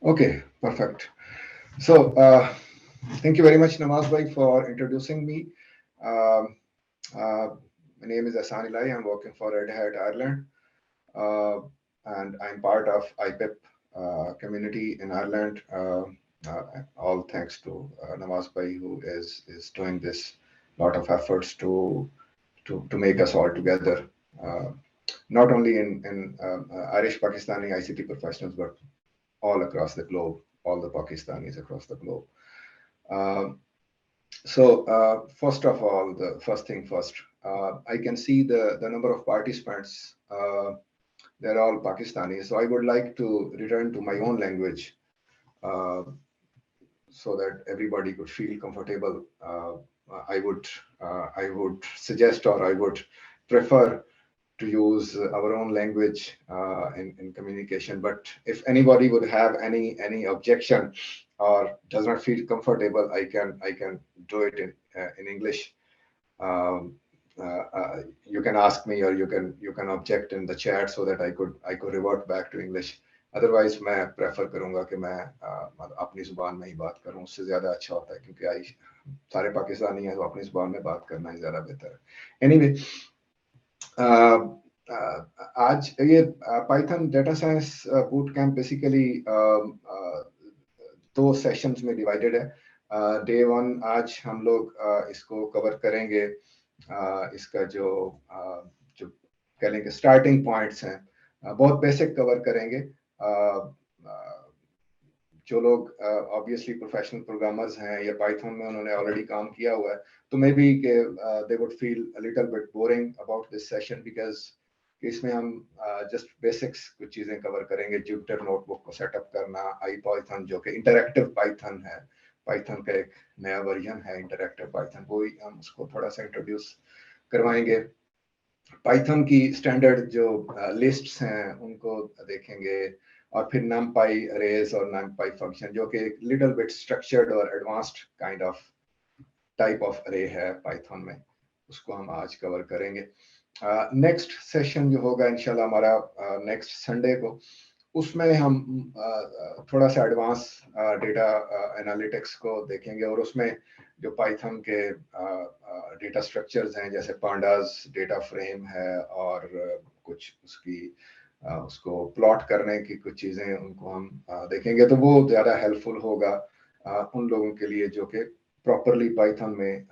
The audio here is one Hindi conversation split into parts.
Okay, perfect. So, thank you very much, Nawaz Bhai, for introducing me. Um, uh, my name is Asan Ilai. I'm working for Red Hat Ireland, uh, and I'm part of IPIP community in Ireland. All thanks to Nawaz Bhai, who is doing this lot of efforts to make us all together. Uh, Not only in Irish Pakistani ICT professionals, but all across the globe, all the Pakistanis across the globe. Um, First of all, the first thing first, I can see the number of participants. They're all Pakistanis. So I would like to return to my own language uh, so that everybody could feel comfortable. I would suggest, or I would prefer to use our own language in communication. But if anybody would have any objection or does not feel comfortable, I can do it in English. Um, you can ask me, or you can object in the chat so that I could revert back to English. Otherwise मैं प्रेफर करूंगा कि मैं अपनी जुबान में ही बात करूं, उससे ज़्यादा अच्छा होता है, क्योंकि आई सारे पाकिस्तानी हैं तो अपनी जुबान में बात करना ही ज़्यादा बेहतर है। एनीवे, आज ये Python data science boot camp basically दो सेशंस में डिवाइडेड है। डे वन आज हम लोग इसको कवर करेंगे। इसका जो कह लेंगे स्टार्टिंग पॉइंट्स हैं, बहुत बेसिक कवर करेंगे। जो लोग ऑब्वियसली प्रोफेशनल प्रोग्रामर्स हैं या पाइथन में उन्होंने ऑलरेडी काम किया हुआ है, तो मे बी के they would feel a little bit boring about this session, because इसमें हम जस्ट बेसिक्स कुछ चीज़ें कवर करेंगे। जुपिटर नोटबुक को सेटअप करना, आई पाइथन जो कि इंटरैक्टिव पाइथन है, पाइथन का एक नया वर्जन है इंटरैक्टिव पाइथन, वो ही हम उसको थोड़ा सा इंट्रोड्यूस करवाएंगे। पाइथन की स्टैंडर्ड जो लिस्ट्स हैं उनको देखेंगे, और फिर नमपाई अरेज और नमपाई फंक्शन, जो कि एक लिटिल बिट स्ट्रक्चर्ड और advanced kind of type of अरे है पाइथन में, उसको हम आज कवर करेंगे। नेक्स्ट सेशन जो होगा इंशाल्लाह हमारा नेक्स्ट संडे को, उसमें हम थोड़ा सा एडवांस डेटा एनालिटिक्स को देखेंगे, और उसमें जो पाइथन के डेटा स्ट्रक्चर्स हैं, जैसे पांडास डेटा फ्रेम है, और कुछ उसको प्लॉट करने की कुछ चीज़ें उनको हम देखेंगे। तो वो ज़्यादा हेल्पफुल होगा उन लोगों के लिए जो कि प्रॉपरली पाइथन में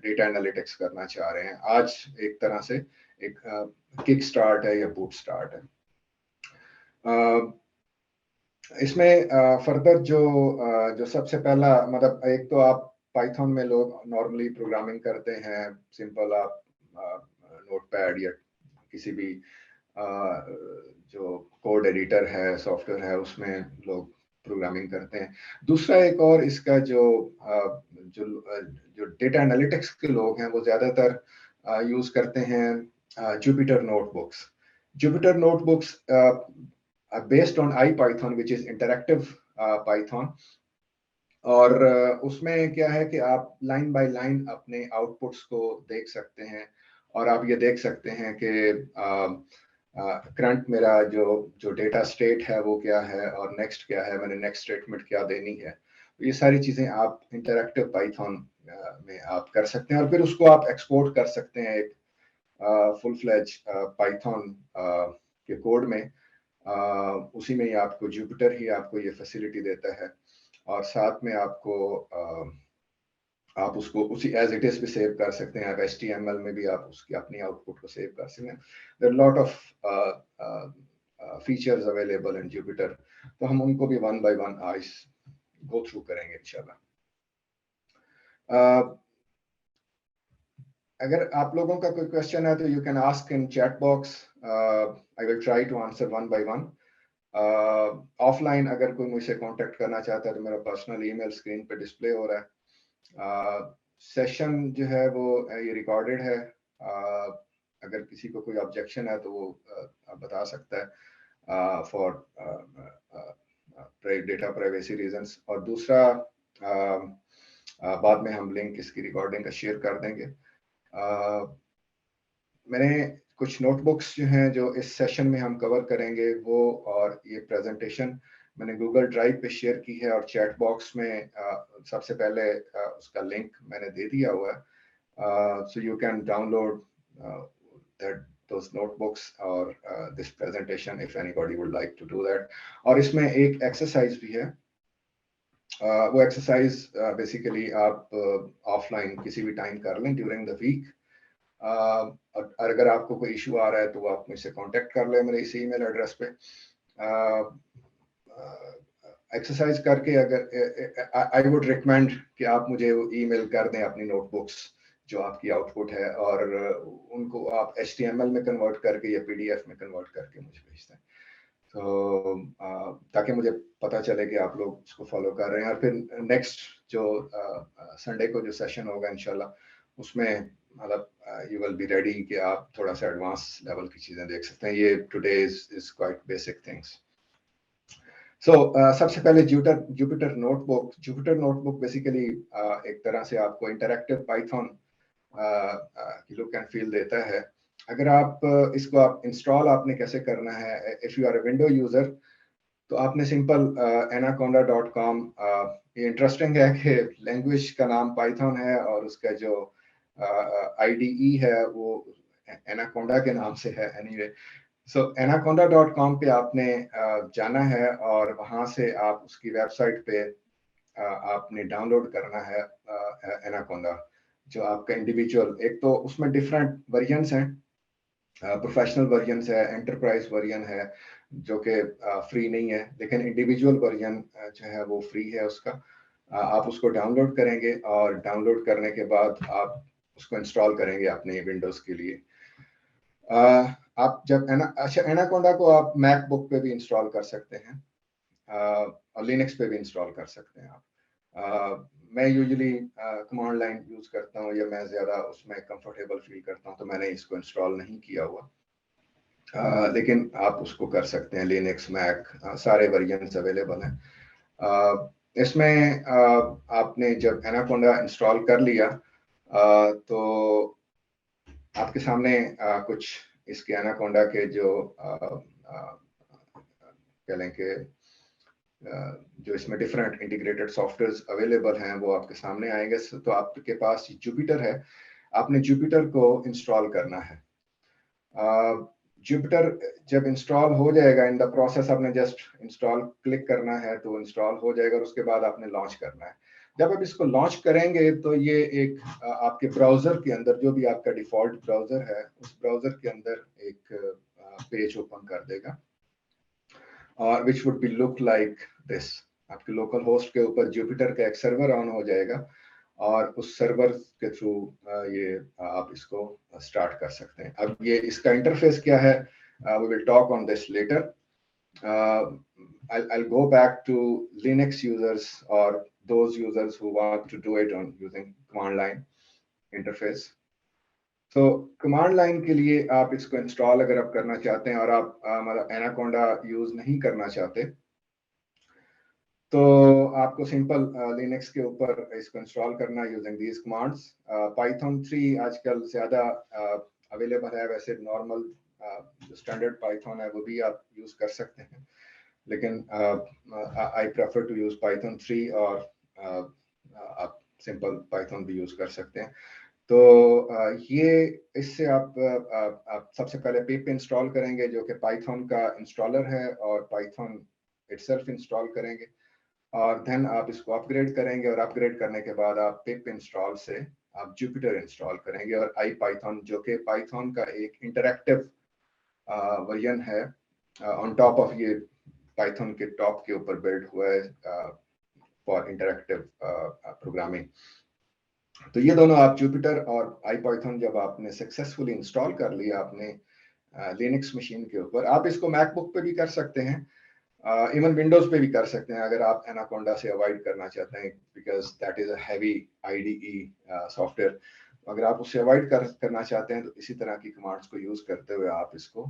डेटा एनालिटिक्स करना चाह रहे हैं। आज एक तरह से एक किक स्टार्ट है या बूट स्टार्ट है। इसमें फर्दर जो सबसे पहला, मतलब एक तो आप पाइथन में लोग नॉर्मली प्रोग्रामिंग करते हैं, सिंपल आप नोटपैड या किसी भी जो कोड एडिटर है, सॉफ्टवेयर है, उसमें लोग प्रोग्रामिंग करते हैं। दूसरा एक और इसका जो डेटा एनालिटिक्स के लोग हैं वो ज़्यादातर यूज़ करते हैं Jupiter notebooks. Jupiter notebooks based on I Python which is interactive Python, और उसमें क्या है कि आप लाइन बाय लाइन अपने आउटपुट्स को देख सकते हैं, और आप ये देख सकते हैं कि करंट मेरा जो डेटा स्टेट है वो क्या है, और नेक्स्ट क्या है, मैंने नेक्स्ट स्टेटमेंट क्या देनी है। तो ये सारी चीज़ें आप इंटरैक्टिव पाइथन में आप कर सकते हैं, और फिर उसको आप एक्सपोर्ट कर सकते हैं एक फुल फ्लेज पाइथन के कोड में। उसी में ही आपको जुपिटर ही आपको ये फैसिलिटी देता है, और साथ में आप उसको उसी एज इट इज भी सेव कर सकते हैं। आप HTML में भी आप उसकी अपनी आउटपुट को सेव कर सकते हैं। There lot of features available in Jupyter, तो हम उनको भी वन बाय वन आज गो थ्रू करेंगे इंशाल्लाह। अगर आप लोगों का कोई क्वेश्चन है तो you can ask in chat box, I will try to answer one by one. Offline अगर कोई मुझसे कांटेक्ट करना चाहता है तो मेरा पर्सनल ईमेल स्क्रीन पे डिस्प्ले हो रहा है। सेशन जो है वो ये रिकॉर्डेड है। अगर किसी को कोई ऑब्जेक्शन है तो वो बता सकता है फॉर डेटा प्राइवेसी रीजंस। और दूसरा, बाद में हम लिंक इसकी रिकॉर्डिंग का शेयर कर देंगे। मैंने कुछ नोटबुक्स जो हैं जो इस सेशन में हम कवर करेंगे वो, और ये प्रेजेंटेशन मैंने गूगल ड्राइव पे शेयर की है और चैट बॉक्स में सबसे पहले उसका लिंक मैंने दे दिया हुआ है, so you can download that those notebooks or this presentation if anybody would like to do that. और इसमें एक एक्सरसाइज भी है, वो एक्सरसाइज बेसिकली आप ऑफलाइन किसी भी टाइम कर लें ड्यूरिंग द वीक। और अगर आपको कोई इशू आ रहा है तो आप मुझसे कांटेक्ट कर लें मेरे इसी ईमेल एड्रेस पे। एक्सरसाइज करके अगर आई वुड रिकमेंड कि आप मुझे ईमेल कर दें अपनी नोटबुक्स जो आपकी आउटपुट है, और उनको आप HTML में कन्वर्ट करके या PDF में कन्वर्ट करके मुझे भेज दें, तो ताकि मुझे पता चले कि आप लोग उसको फॉलो कर रहे हैं। और फिर नेक्स्ट जो संडे को जो सेशन होगा इंशाल्लाह उसमें मतलब यू विल बी रेडी कि आप थोड़ा सा एडवांस लेवल की चीजें देख सकते हैं। ये today is quite basic things. So सबसे पहले जुपिटर नोटबुक बेसिकली एक तरह से आपको इंटरैक्टिव पाइथन की लुक एंड फील देता है। अगर आप इसको आप इंस्टॉल आपने कैसे करना है, if you are a window user तो आपने सिंपल anaconda.com, ये इंटरेस्टिंग है कि लैंग्वेज का नाम पाइथन है और उसका जो IDE है वो एनाकोंडा के नाम से है। एनीवे, सो anaconda.com पे आपने जाना है और वहां से आप उसकी वेबसाइट पे आपने डाउनलोड करना है एनाकोंडा, जो आपका इंडिविजुअल, एक तो उसमें डिफरेंट वर्जन्स हैं, प्रोफेशनल वर्जन है, एंटरप्राइज वर्जन है जो कि फ्री नहीं है, लेकिन इंडिविजुअल वर्जन जो है वो फ्री है उसका। आप उसको डाउनलोड करेंगे और डाउनलोड करने के बाद आप उसको इंस्टॉल करेंगे अपने विंडोज के लिए। आप जब एनाकोंडा को आप मैकबुक पे भी इंस्टॉल कर सकते हैं और लिनक्स पे भी इंस्टॉल कर सकते हैं आप। मैं यूजुअली कमांड लाइन यूज करता हूँ या मैं ज्यादा उसमें कंफर्टेबल फील करता हूँ तो मैंने इसको इंस्टॉल नहीं किया हुआ, लेकिन आप उसको कर सकते हैं। लिनक्स, मैक, सारे वर्जन्स अवेलेबल हैं। इसमें आपने जब एनाकोंडा इंस्टॉल कर लिया तो आपके सामने कुछ इसके एनाकोंडा के जो कह लें कि जो इसमें डिफरेंट इंटीग्रेटेड सॉफ्टवेयर्स अवेलेबल हैं वो आपके सामने आएंगे। तो आपके पास जुपिटर है, आपने जुपिटर को इंस्टॉल करना है। जुपिटर जब इंस्टॉल हो जाएगा, इन द प्रोसेस आपने जस्ट इंस्टॉल क्लिक करना है तो इंस्टॉल हो जाएगा और उसके बाद आपने लॉन्च करना है। जब आप इसको लॉन्च करेंगे तो ये एक आपके ब्राउजर के अंदर, जो भी आपका डिफॉल्ट ब्राउजर है उस ब्राउजर के अंदर एक पेज ओपन कर देगा और which would be look like this. आपके लोकल होस्ट के ऊपर जुपिटर का एक सर्वर ऑन हो जाएगा और उस सर्वर के थ्रू ये आप इसको स्टार्ट कर सकते हैं। अब ये इसका इंटरफेस क्या है, we will talk on this later. I'll go back to Linux users or those users who want to do it on using command line interface. तो कमांड लाइन के लिए आप इसको इंस्टॉल अगर आप करना चाहते हैं और आप मतलब एनाकोंडा यूज नहीं करना चाहते तो आपको सिंपल लिनक्स के ऊपर इसको इंस्टॉल करना यूजिंग दीज कमांड्स। पाइथन 3 आजकल ज्यादा अवेलेबल है, वैसे नॉर्मल जो स्टैंडर्ड पाइथन है वो भी आप यूज कर सकते हैं, लेकिन I prefer to use Python 3 और आप सिंपल पाइथन भी यूज कर सकते हैं। तो ये इससे आप सबसे पहले पिप इंस्टॉल करेंगे जो कि पाइथन का इंस्टॉलर है और पाइथन इटसेल्फ इंस्टॉल करेंगे और देन आप इसको अपग्रेड करेंगे और अपग्रेड करने के बाद आप पिप इंस्टॉल से आप जुपिटर इंस्टॉल करेंगे और IPython जो कि पाइथन का एक इंटरैक्टिव वर्जन है ऑन टॉप ऑफ, ये पाइथन के टॉप के ऊपर बिल्ड हुआ है फॉर इंटरैक्टिव प्रोग्रामिंग। तो ये दोनों आप जुपिटर और IPython जब आपने सक्सेसफुली इंस्टॉल कर लिया अपने लिनक्स मशीन के ऊपर, आप इसको मैकबुक पे भी कर सकते हैं, इवन विंडोज पे भी कर सकते हैं अगर आप एनाकोंडा से अवॉइड करना चाहते हैं, because that is a heavy IDE software. अगर आप उससे अवॉइड करना चाहते हैं तो इसी तरह की कमांड्स को यूज करते हुए आप इसको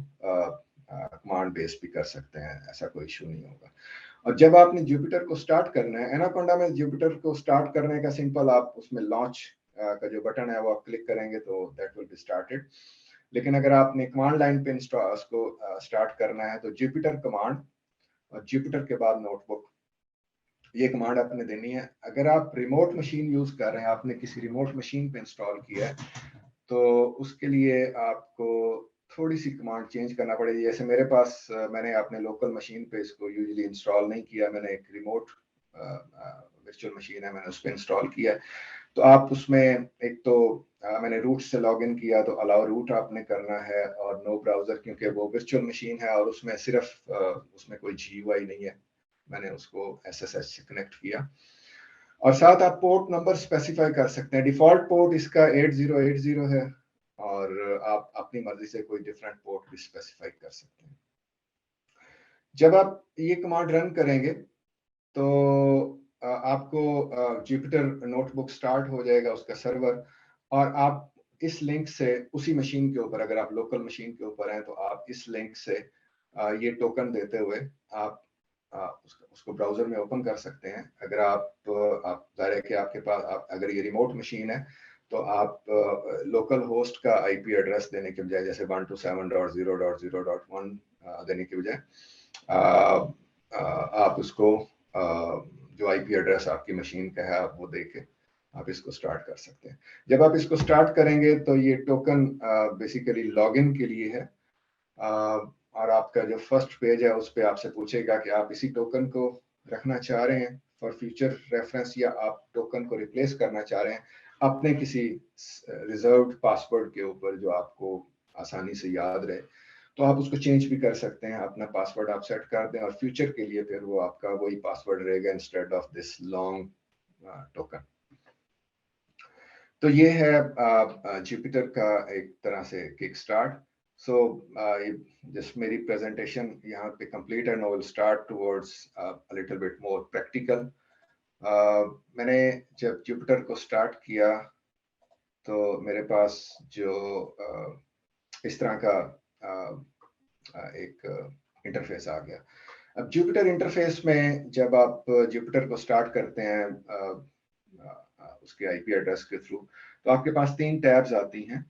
कमांड बेस्ड भी कर सकते हैं, ऐसा कोई इशू नहीं होगा। और जब आपने जुपिटर को स्टार्ट करना है, एनाकोंडा में जुपिटर को स्टार्ट करने का सिंपल आप उसमें लॉन्च का जो बटन है वो आप क्लिक करेंगे तो दैट विल बी स्टार्टेड। लेकिन अगर आपने कमांड लाइन पे उसको स्टार्ट करना है तो जुपिटर कमांड और जुपिटर के बाद नोटबुक, ये कमांड आपने देनी है। अगर आप रिमोट मशीन यूज कर रहे हैं, आपने किसी रिमोट मशीन पे इंस्टॉल किया है, तो उसके लिए आपको थोड़ी सी कमांड चेंज करना पड़ेगी। जैसे मेरे पास मैंने अपने लोकल मशीन पे इसको यूजुअली इंस्टॉल नहीं किया, मैंने एक रिमोट वर्चुअल मशीन है, मैंने उस पर इंस्टॉल किया है। तो आप उसमें एक तो मैंने रूट से लॉगिन किया, तो अलाउ रूट आपने करना है और नो ब्राउजर, क्योंकि वो वर्चुअल मशीन है और उसमें सिर्फ उसमें कोई GUI नहीं है। मैंने उसको SSH से कनेक्ट किया और साथ आप पोर्ट नंबर स्पेसिफाई कर सकते हैं। डिफॉल्ट पोर्ट इसका 8080 है और आप अपनी मर्जी से कोई डिफरेंट पोर्ट भी स्पेसिफाई कर सकते हैं। जब आप ये कमांड रन करेंगे तो आपको जुपिटर नोटबुक स्टार्ट हो जाएगा, उसका सर्वर, और आप इस लिंक से उसी मशीन के ऊपर, अगर आप लोकल मशीन के ऊपर हैं तो आप इस लिंक से ये टोकन देते हुए आप उसको ब्राउजर में ओपन कर सकते हैं। अगर आप जाहिर है कि आपके पास अगर ये रिमोट मशीन है तो आप लोकल होस्ट का IP एड्रेस देने के बजाय, जैसे 127.0.0.1 देने के बजाय आप उसको जो IP एड्रेस आपकी मशीन का है आप वो देके आप इसको स्टार्ट कर सकते हैं। जब आप इसको स्टार्ट करेंगे तो ये टोकन बेसिकली लॉगिन के लिए है, और आपका जो फर्स्ट पेज है उस पर आपसे पूछेगा कि आप इसी टोकन को रखना चाह रहे हैं फॉर फ्यूचर रेफरेंस, या आप टोकन को रिप्लेस करना चाह रहे हैं अपने किसी रिजर्व्ड पासवर्ड के ऊपर जो आपको आसानी से याद रहे। तो आप उसको चेंज भी कर सकते हैं, अपना पासवर्ड आप सेट कर दें और फ्यूचर के लिए फिर वो आपका वही पासवर्ड रहेगा instead of this long token. तो ये है जुपिटर का एक तरह से किक स्टार्ट। सो जस्ट मेरी प्रेजेंटेशन यहाँ पे कंप्लीट है। Now will start towards a little bit more practical. मैंने जब जुपिटर को स्टार्ट किया तो मेरे पास जो इस तरह का एक इंटरफेस आ गया। अब जुपिटर इंटरफेस में जब आप जुपिटर को स्टार्ट करते हैं उसके IP एड्रेस के थ्रू, तो आपके पास 3 टैब्स आती हैं।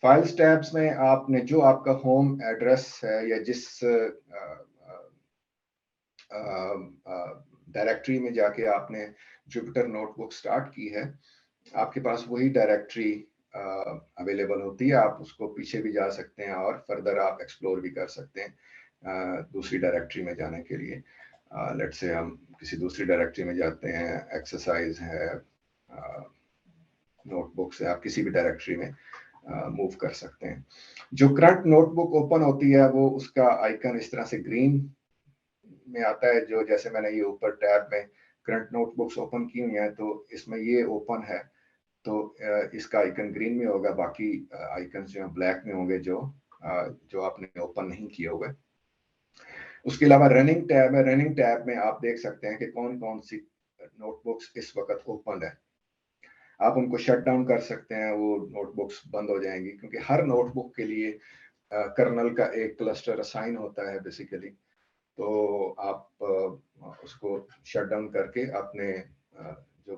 फाइल्स टैब्स में आपने जो आपका होम एड्रेस है या जिस डायरेक्टरी में जाके आपने जुपिटर नोटबुक स्टार्ट की है, आपके पास वही डायरेक्टरी अवेलेबल होती है। आप उसको पीछे भी जा सकते हैं और फर्दर आप एक्सप्लोर भी कर सकते हैं दूसरी डायरेक्टरी में जाने के लिए। लेट्स से हम किसी दूसरी डायरेक्टरी में जाते हैं, एक्सरसाइज है, नोटबुक्स है, आप किसी भी डायरेक्टरी में मूव कर सकते हैं। जो करंट नोटबुक ओपन होती है वो उसका आइकन इस तरह से ग्रीन में आता है, जो जैसे मैंने ये ऊपर टैब में करंट नोटबुक्स ओपन की हुई हैं तो इसमें ये ओपन है तो इसका आइकन ग्रीन में होगा, बाकी आइकन जो हैं ब्लैक में होंगे जो आपने ओपन नहीं किए हुए। उसके अलावा रनिंग टैब है। रनिंग टैब में आप देख सकते हैं कि कौन कौन सी नोटबुक्स इस वक्त ओपन है। आप उनको शट डाउन कर सकते हैं, वो नोटबुक्स बंद हो जाएंगी, क्योंकि हर नोटबुक के लिए कर्नल का एक क्लस्टर असाइन होता है बेसिकली। तो आप उसको शट डाउन करके अपने जो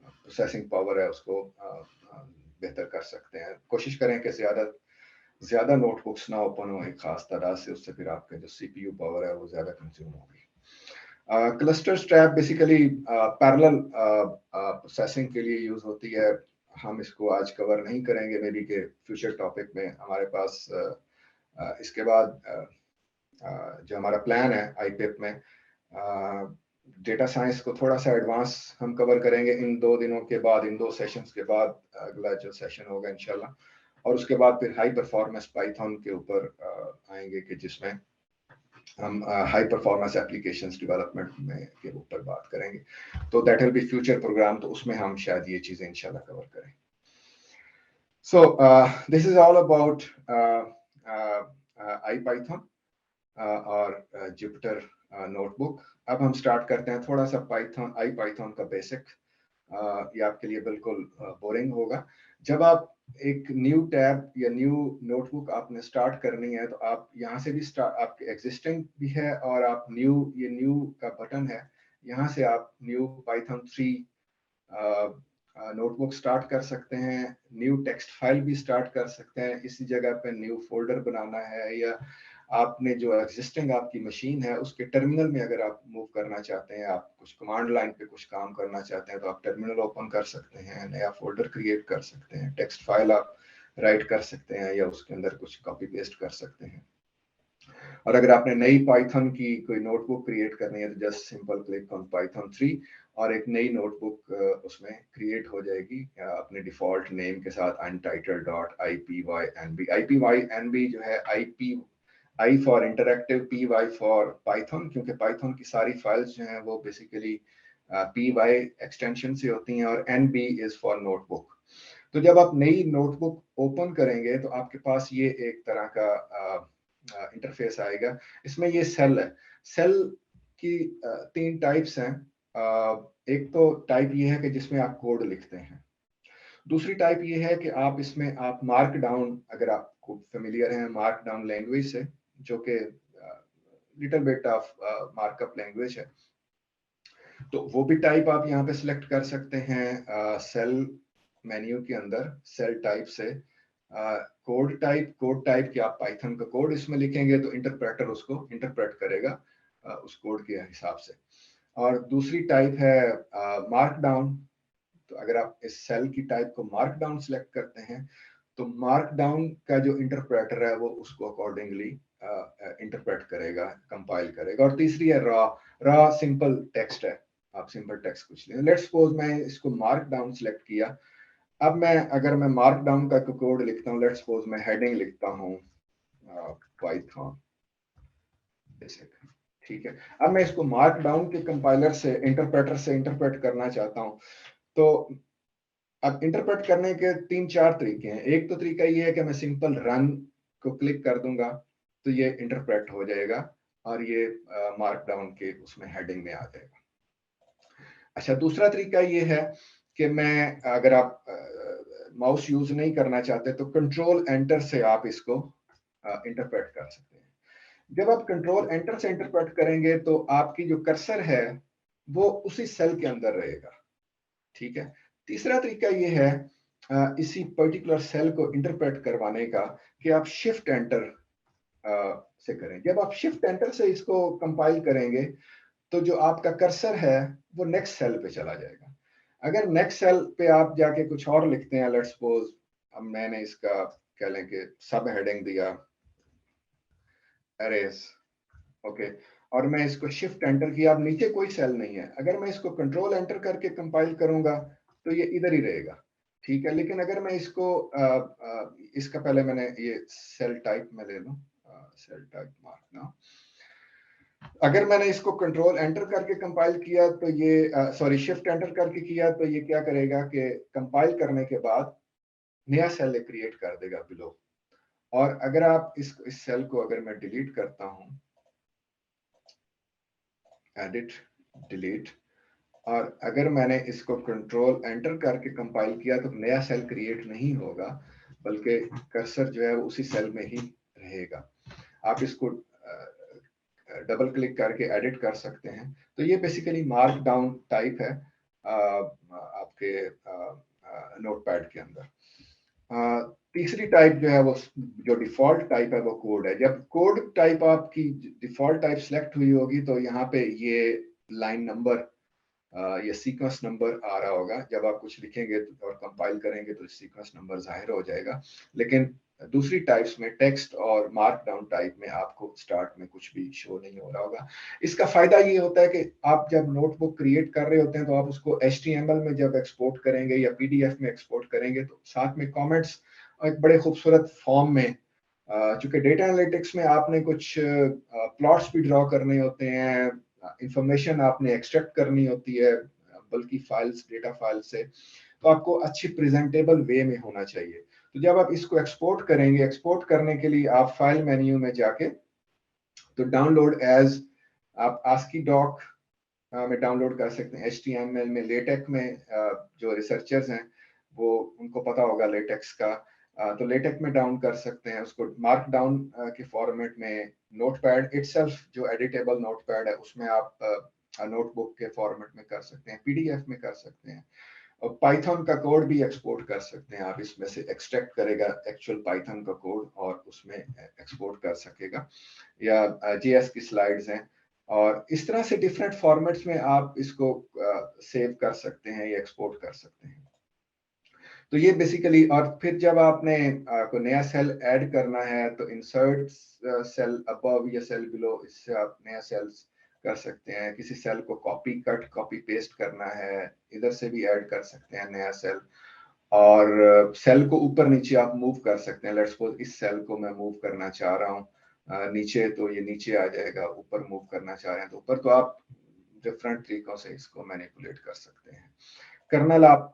प्रोसेसिंग पावर है उसको बेहतर कर सकते हैं। कोशिश करें कि ज्यादा नोटबुक्स ना ओपन हो एक खास तादाद से, उससे फिर आपका जो CPU पावर है वो ज्यादा कंज्यूम होगी। Cluster tab basically parallel processing के लिए यूज होती है। हम इसको आज कवर नहीं करेंगे, मे बी के फ्यूचर टॉपिक में हमारे पास इसके बाद जो हमारा प्लान है IPIP में डेटा साइंस को थोड़ा सा एडवांस हम कवर करेंगे इन 2 दिनों के बाद, इन 2 सेशंस के बाद अगला जो सेशन होगा इंशाल्लाह। और उसके बाद फिर हाई परफॉर्मेंस पाइथन के ऊपर आएंगे कि जिसमें हम हाई परफॉर्मेंस एप्लीकेशंस डेवलपमेंट में के ऊपर बात करेंगे। तो that will be future program, तो उसमें हम शायद ये चीजें इंशाल्लाह कवर करें। So this is all about IPython और जुपिटर नोटबुक। अब हम स्टार्ट करते हैं थोड़ा सा IPython का बेसिक। ये आपके लिए बिल्कुल बोरिंग होगा। जब आप एक न्यू टैब या न्यू नोटबुक आपने स्टार्ट करनी है तो आप यहाँ से भी आपके एग्जिस्टिंग भी है और आप ये न्यू का बटन है, यहाँ से आप न्यू Python 3 नोटबुक स्टार्ट कर सकते हैं, न्यू टेक्स्ट फाइल भी स्टार्ट कर सकते हैं, इसी जगह पे न्यू फोल्डर बनाना है, या आपने जो एग्जिस्टिंग आपकी मशीन है उसके टर्मिनल में अगर आप मूव करना चाहते हैं, आप कुछ कमांड लाइन पे कुछ काम करना चाहते हैं, तो आप टर्मिनल ओपन कर सकते हैं, नया फोल्डर क्रिएट कर सकते हैं, टेक्स्ट फाइल आप राइट कर सकते हैं, या उसके अंदर कुछ कॉपी पेस्ट कर सकते हैं। और अगर आपने नई पाइथन की कोई नोटबुक क्रिएट करनी है तो just simple click on Python 3 और एक नई नोटबुक उसमें क्रिएट हो जाएगी अपने डिफॉल्ट नेम के साथ untitled.ipynb। ipynb जो है I for interactive, P Y for Python, क्योंकि पाइथन की सारी फाइल्स जो हैं वो बेसिकली पी वाई एक्सटेंशन से होती हैं, और N B is for notebook. तो जब आप नई नोटबुक ओपन करेंगे तो आपके पास ये एक तरह का इंटरफेस आएगा। इसमें ये सेल है, सेल की 3 टाइप्स हैं। एक तो टाइप ये है कि जिसमें आप कोड लिखते हैं, दूसरी टाइप ये है कि आप इसमें आप मार्क डाउन, अगर आपको फेमिलियर हैं मार्क डाउन लैंग्वेज से, जो कि little bit of markup language है, तो वो भी टाइप आप यहाँ पे सिलेक्ट कर सकते हैं सेल मेन्यू के अंदर, सेल टाइप से। कोड टाइप कि आप पाइथन का कोड इसमें लिखेंगे तो इंटरप्रेटर उसको इंटरप्रेट करेगा उस कोड के हिसाब से। और दूसरी टाइप है मार्क डाउन। तो अगर आप इस सेल की टाइप को मार्क डाउन सिलेक्ट करते हैं तो मार्क डाउन का जो इंटरप्रेटर है वो उसको अकॉर्डिंगली इंटरप्रेट करेगा, कंपाइल करेगा। और तीसरी है रॉ सिंपल टेक्स्ट है, आप सिंपल टेक्स्ट कुछ लें। लेट्स सपोज मैं इसको मार्क डाउन सिलेक्ट किया। अब अगर मैं मार्क डाउन का कोड लिखता हूँ, लेट्स सपोज मैं हेडिंग लिखता हूँ पाइथन बेसिक, ठीक है। अब मैं इसको मार्क डाउन के कंपाइलर से, इंटरप्रेटर से इंटरप्रेट करना चाहता हूँ। तो अब इंटरप्रेट करने के 3-4 तरीके हैं। एक तो तरीका ये है कि मैं सिंपल रन को क्लिक कर दूंगा तो ये इंटरप्रेट हो जाएगा और ये मार्क डाउन के उसमें हेडिंग में आ जाएगा। अच्छा, दूसरा तरीका ये है कि मैं, अगर आप माउस यूज नहीं करना चाहते तो कंट्रोल एंटर से आप इसको इंटरप्रेट कर सकते हैं। जब आप कंट्रोल एंटर से इंटरप्रेट करेंगे तो आपकी जो कर्सर है वो उसी सेल के अंदर रहेगा, ठीक है। तीसरा तरीका ये है इसी पर्टिकुलर सेल को इंटरप्रेट करवाने का कि आप शिफ्ट एंटर से करें। जब आप शिफ्ट एंटर से इसको कंपाइल करेंगे तो जो आपका कर्सर है वो नेक्स्ट सेल पे चला जाएगा। अगर नेक्स्ट सेल पे आप जाके कुछ और लिखते हैं, लेट्स सपोज अब मैंने इसका कह लें कि सब हेडिंग दिया अरेज, ओके, और मैं इसको शिफ्ट एंटर किया, अब नीचे कोई सेल नहीं है। अगर मैं इसको कंट्रोल एंटर करके कंपाइल करूंगा तो ये इधर ही रहेगा, ठीक है। लेकिन अगर मैं इसको इसका पहले मैंने ये सेल टाइप में ले लूं, सेल टाइप मार्क नाउ। अगर मैंने इसको कंट्रोल एंटर करके कंपाइल किया तो ये सॉरी शिफ्ट एंटर करके किया तो ये क्या करेगा कि कंपाइल करने के बाद नया सेल क्रिएट कर देगा बिलो। और अगर आप इस सेल को अगर मैं डिलीट करता हूं, एडिट डिलीट, और अगर मैंने इसको कंट्रोल एंटर करके कंपाइल किया तो नया सेल क्रिएट नहीं होगा, बल्कि कर्सर जो है वो उसी सेल में ही रहेगा। आप इसको डबल क्लिक करके एडिट कर सकते हैं। तो ये बेसिकली मार्क डाउन टाइप है आपके नोटपैड के अंदर। तीसरी टाइप जो है वो, जो डिफॉल्ट टाइप है वो कोड है। जब कोड टाइप आपकी डिफॉल्ट टाइप सेलेक्ट हुई होगी तो यहाँ पे ये लाइन नंबर ये सीक्वेंस नंबर आ रहा होगा। जब आप कुछ लिखेंगे और कंपाइल करेंगे तो सीक्वेंस नंबर जाहिर हो जाएगा। लेकिन दूसरी टाइप्स में, टेक्स्ट और मार्क डाउन टाइप में, आपको स्टार्ट में कुछ भी शो नहीं हो रहा होगा। इसका फायदा ये होता है कि आप जब नोटबुक क्रिएट कर रहे होते हैं तो आप उसको HTML में जब एक्सपोर्ट करेंगे या PDF में एक्सपोर्ट करेंगे तो साथ में कॉमेंट्स एक बड़े खूबसूरत फॉर्म में, चूंकि डेटा एनालिटिक्स में आपने कुछ प्लॉट्स भी ड्रॉ करने होते हैं, इंफॉर्मेशन आपने एक्सट्रैक्ट करनी होती है बल्कि फाइल्स, डेटा फाइल से, तो आपको अच्छी प्रेजेंटेबल वे में होना चाहिए। तो जब आप इसको एक्सपोर्ट करेंगे, एक्सपोर्ट करने के लिए आप फाइल मेन्यू में जाके तो डाउनलोड एज, आप आस्की डॉक में डाउनलोड कर सकते हैं। HTML में, लेटेक में जो रिसर्चर्स हैं वो, उनको पता होगा लेटेक्स का, तो लेटेक में डाउन कर सकते हैं उसको। मार्क डाउन के फॉर्मेट में नोटपैड इटसेल्फ जो एडिटेबल नोटपैड है उसमें आप नोटबुक के फॉर्मेट में कर सकते हैं, PDF में कर सकते हैं। और पाइथन का कोड भी एक्सपोर्ट कर सकते हैं आप, इसमें से एक्सट्रैक्ट करेगा एक्चुअल पाइथन का कोड और उसमें एक्सपोर्ट कर सकेगा, या जेएस की स्लाइड्स हैं, और इस तरह से डिफरेंट फॉर्मेट्स में आप इसको सेव कर सकते हैं या एक्सपोर्ट कर सकते हैं। तो ये बेसिकली, और फिर जब आपने कोई नया सेल ऐड करना है तो इंसर्ट सेल अबव या सेल बिलो, इससे आप नया सेल्स कर सकते हैं। किसी सेल को कॉपी कट कॉपी पेस्ट करना है, इधर से भी ऐड कर सकते हैं नया सेल, और सेल को ऊपर नीचे आप मूव कर सकते हैं। लेट्स सपोज इस सेल को मैं मूव करना चाह रहा हूँ नीचे, तो ये नीचे आ जाएगा, ऊपर मूव करना चाह रहे हैं तो ऊपर। तो आप डिफरेंट तरीकों से इसको मैनिपुलेट कर सकते हैं। कर्नल, आप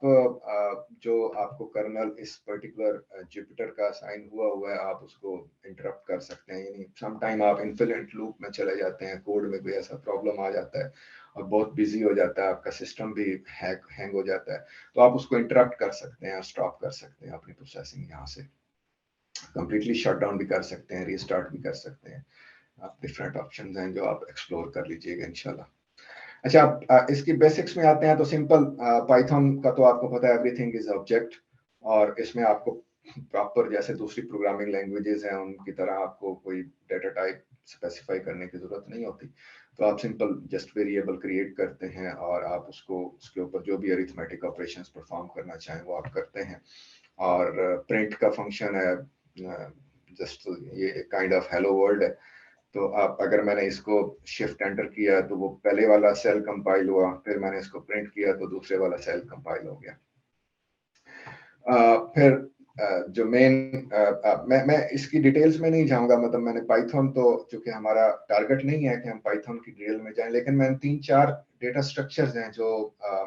जो आपको कर्नल इस पर्टिकुलर जुपिटर का असाइन हुआ है, आप उसको इंटरप्ट कर सकते हैं। यानी सम टाइम आप इन्फिनिट लूप में चले जाते हैं, कोड में कोई ऐसा प्रॉब्लम आ जाता है और बहुत बिजी हो जाता है, आपका सिस्टम भी हैंग हो जाता है, तो आप उसको इंटरप्ट कर सकते हैं, स्टॉप कर सकते हैं अपनी प्रोसेसिंग, यहाँ से कंप्लीटली शट डाउन भी कर सकते हैं, रीस्टार्ट भी कर सकते हैं। आप डिफरेंट ऑप्शंस हैं जो आप एक्सप्लोर कर लीजिएगा इंशाल्लाह। अच्छा, इसकी बेसिक्स में आते हैं तो सिंपल पाइथन का तो आपको पता है, एवरीथिंग इज ऑब्जेक्ट, और इसमें आपको प्रॉपर जैसे दूसरी प्रोग्रामिंग लैंग्वेजेस हैं उनकी तरह आपको कोई डेटा टाइप स्पेसिफाई करने की जरूरत नहीं होती। तो आप सिंपल जस्ट वेरिएबल क्रिएट करते हैं और आप उसको उसके ऊपर जो भी अरिथमेटिक ऑपरेशंस परफॉर्म करना चाहें वो आप करते हैं। और प्रिंट का फंक्शन है, जस्ट ये काइंड ऑफ हेलो वर्ल्ड है। तो आप, अगर मैंने इसको शिफ्ट एंटर किया तो वो पहले वाला सेल कंपाइल हुआ, फिर मैंने इसको प्रिंट किया तो दूसरे वाला सेल कंपाइल हो गया। फिर जो मेन, मैं इसकी डिटेल्स में नहीं जाऊंगा, मतलब मैंने पाइथन तो, चूंकि हमारा टारगेट नहीं है कि हम पाइथन की डिटेल में जाएं, लेकिन मैंने 3-4 डेटा स्ट्रक्चर्स हैं जो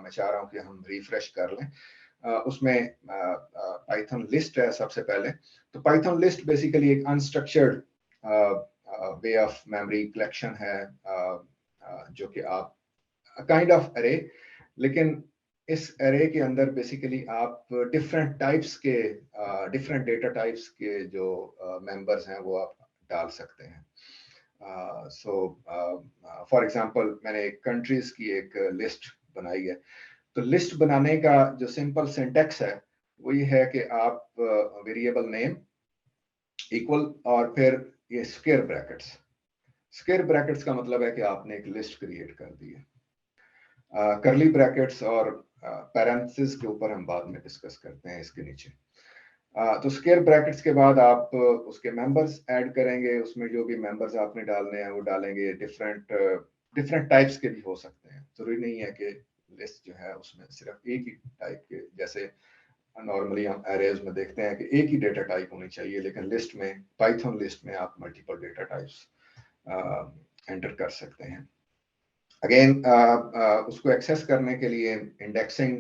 मैं चाह रहा हूं कि हम रिफ्रेश कर लें। उसमें पाइथन लिस्ट है सबसे पहले। तो पाइथन लिस्ट बेसिकली एक unstructured way of memory collection है, जो कि आप काइंड ऑफ अरे, लेकिन इस अरे के अंदर बेसिकली आप डिफरेंट टाइप्स के, डिफरेंट डेटा टाइप्स के जो मेंबर्स हैं वो आप डाल सकते हैं। सो फॉर एग्जांपल मैंने एक कंट्रीज की एक लिस्ट बनाई है। तो लिस्ट बनाने का जो सिंपल सिंटेक्स है वो ये है कि आप वेरिएबल नेम इक्वल और फिर ये स्क्वायर ब्रैकेट्स। स्क्वायर ब्रैकेट्स का मतलब है कि आपने एक लिस्ट क्रिएट कर दी है। करली ब्रैकेट्स और पैरेंथेसिस के ऊपर हम बाद में डिस्कस करते हैं इसके नीचे। तो स्क्वायर ब्रैकेट्स के बाद आप उसके मेंबर्स ऐड करेंगे, उसमें जो भी मेंबर्स आपने डालने हैं वो डालेंगे। डिफरेंट डिफरेंट टाइप्स के भी हो सकते हैं, जरूरी नहीं है कि लिस्ट जो है उसमें सिर्फ एक ही टाइप के, जैसे नॉर्मली हम एरेज में देखते हैं कि एक ही डेटा टाइप होनी चाहिए, लेकिन लिस्ट में, पाइथन लिस्ट में आप मल्टीपल डेटा टाइप्स एंटर कर सकते हैं। अगेन उसको एक्सेस करने के लिए indexing,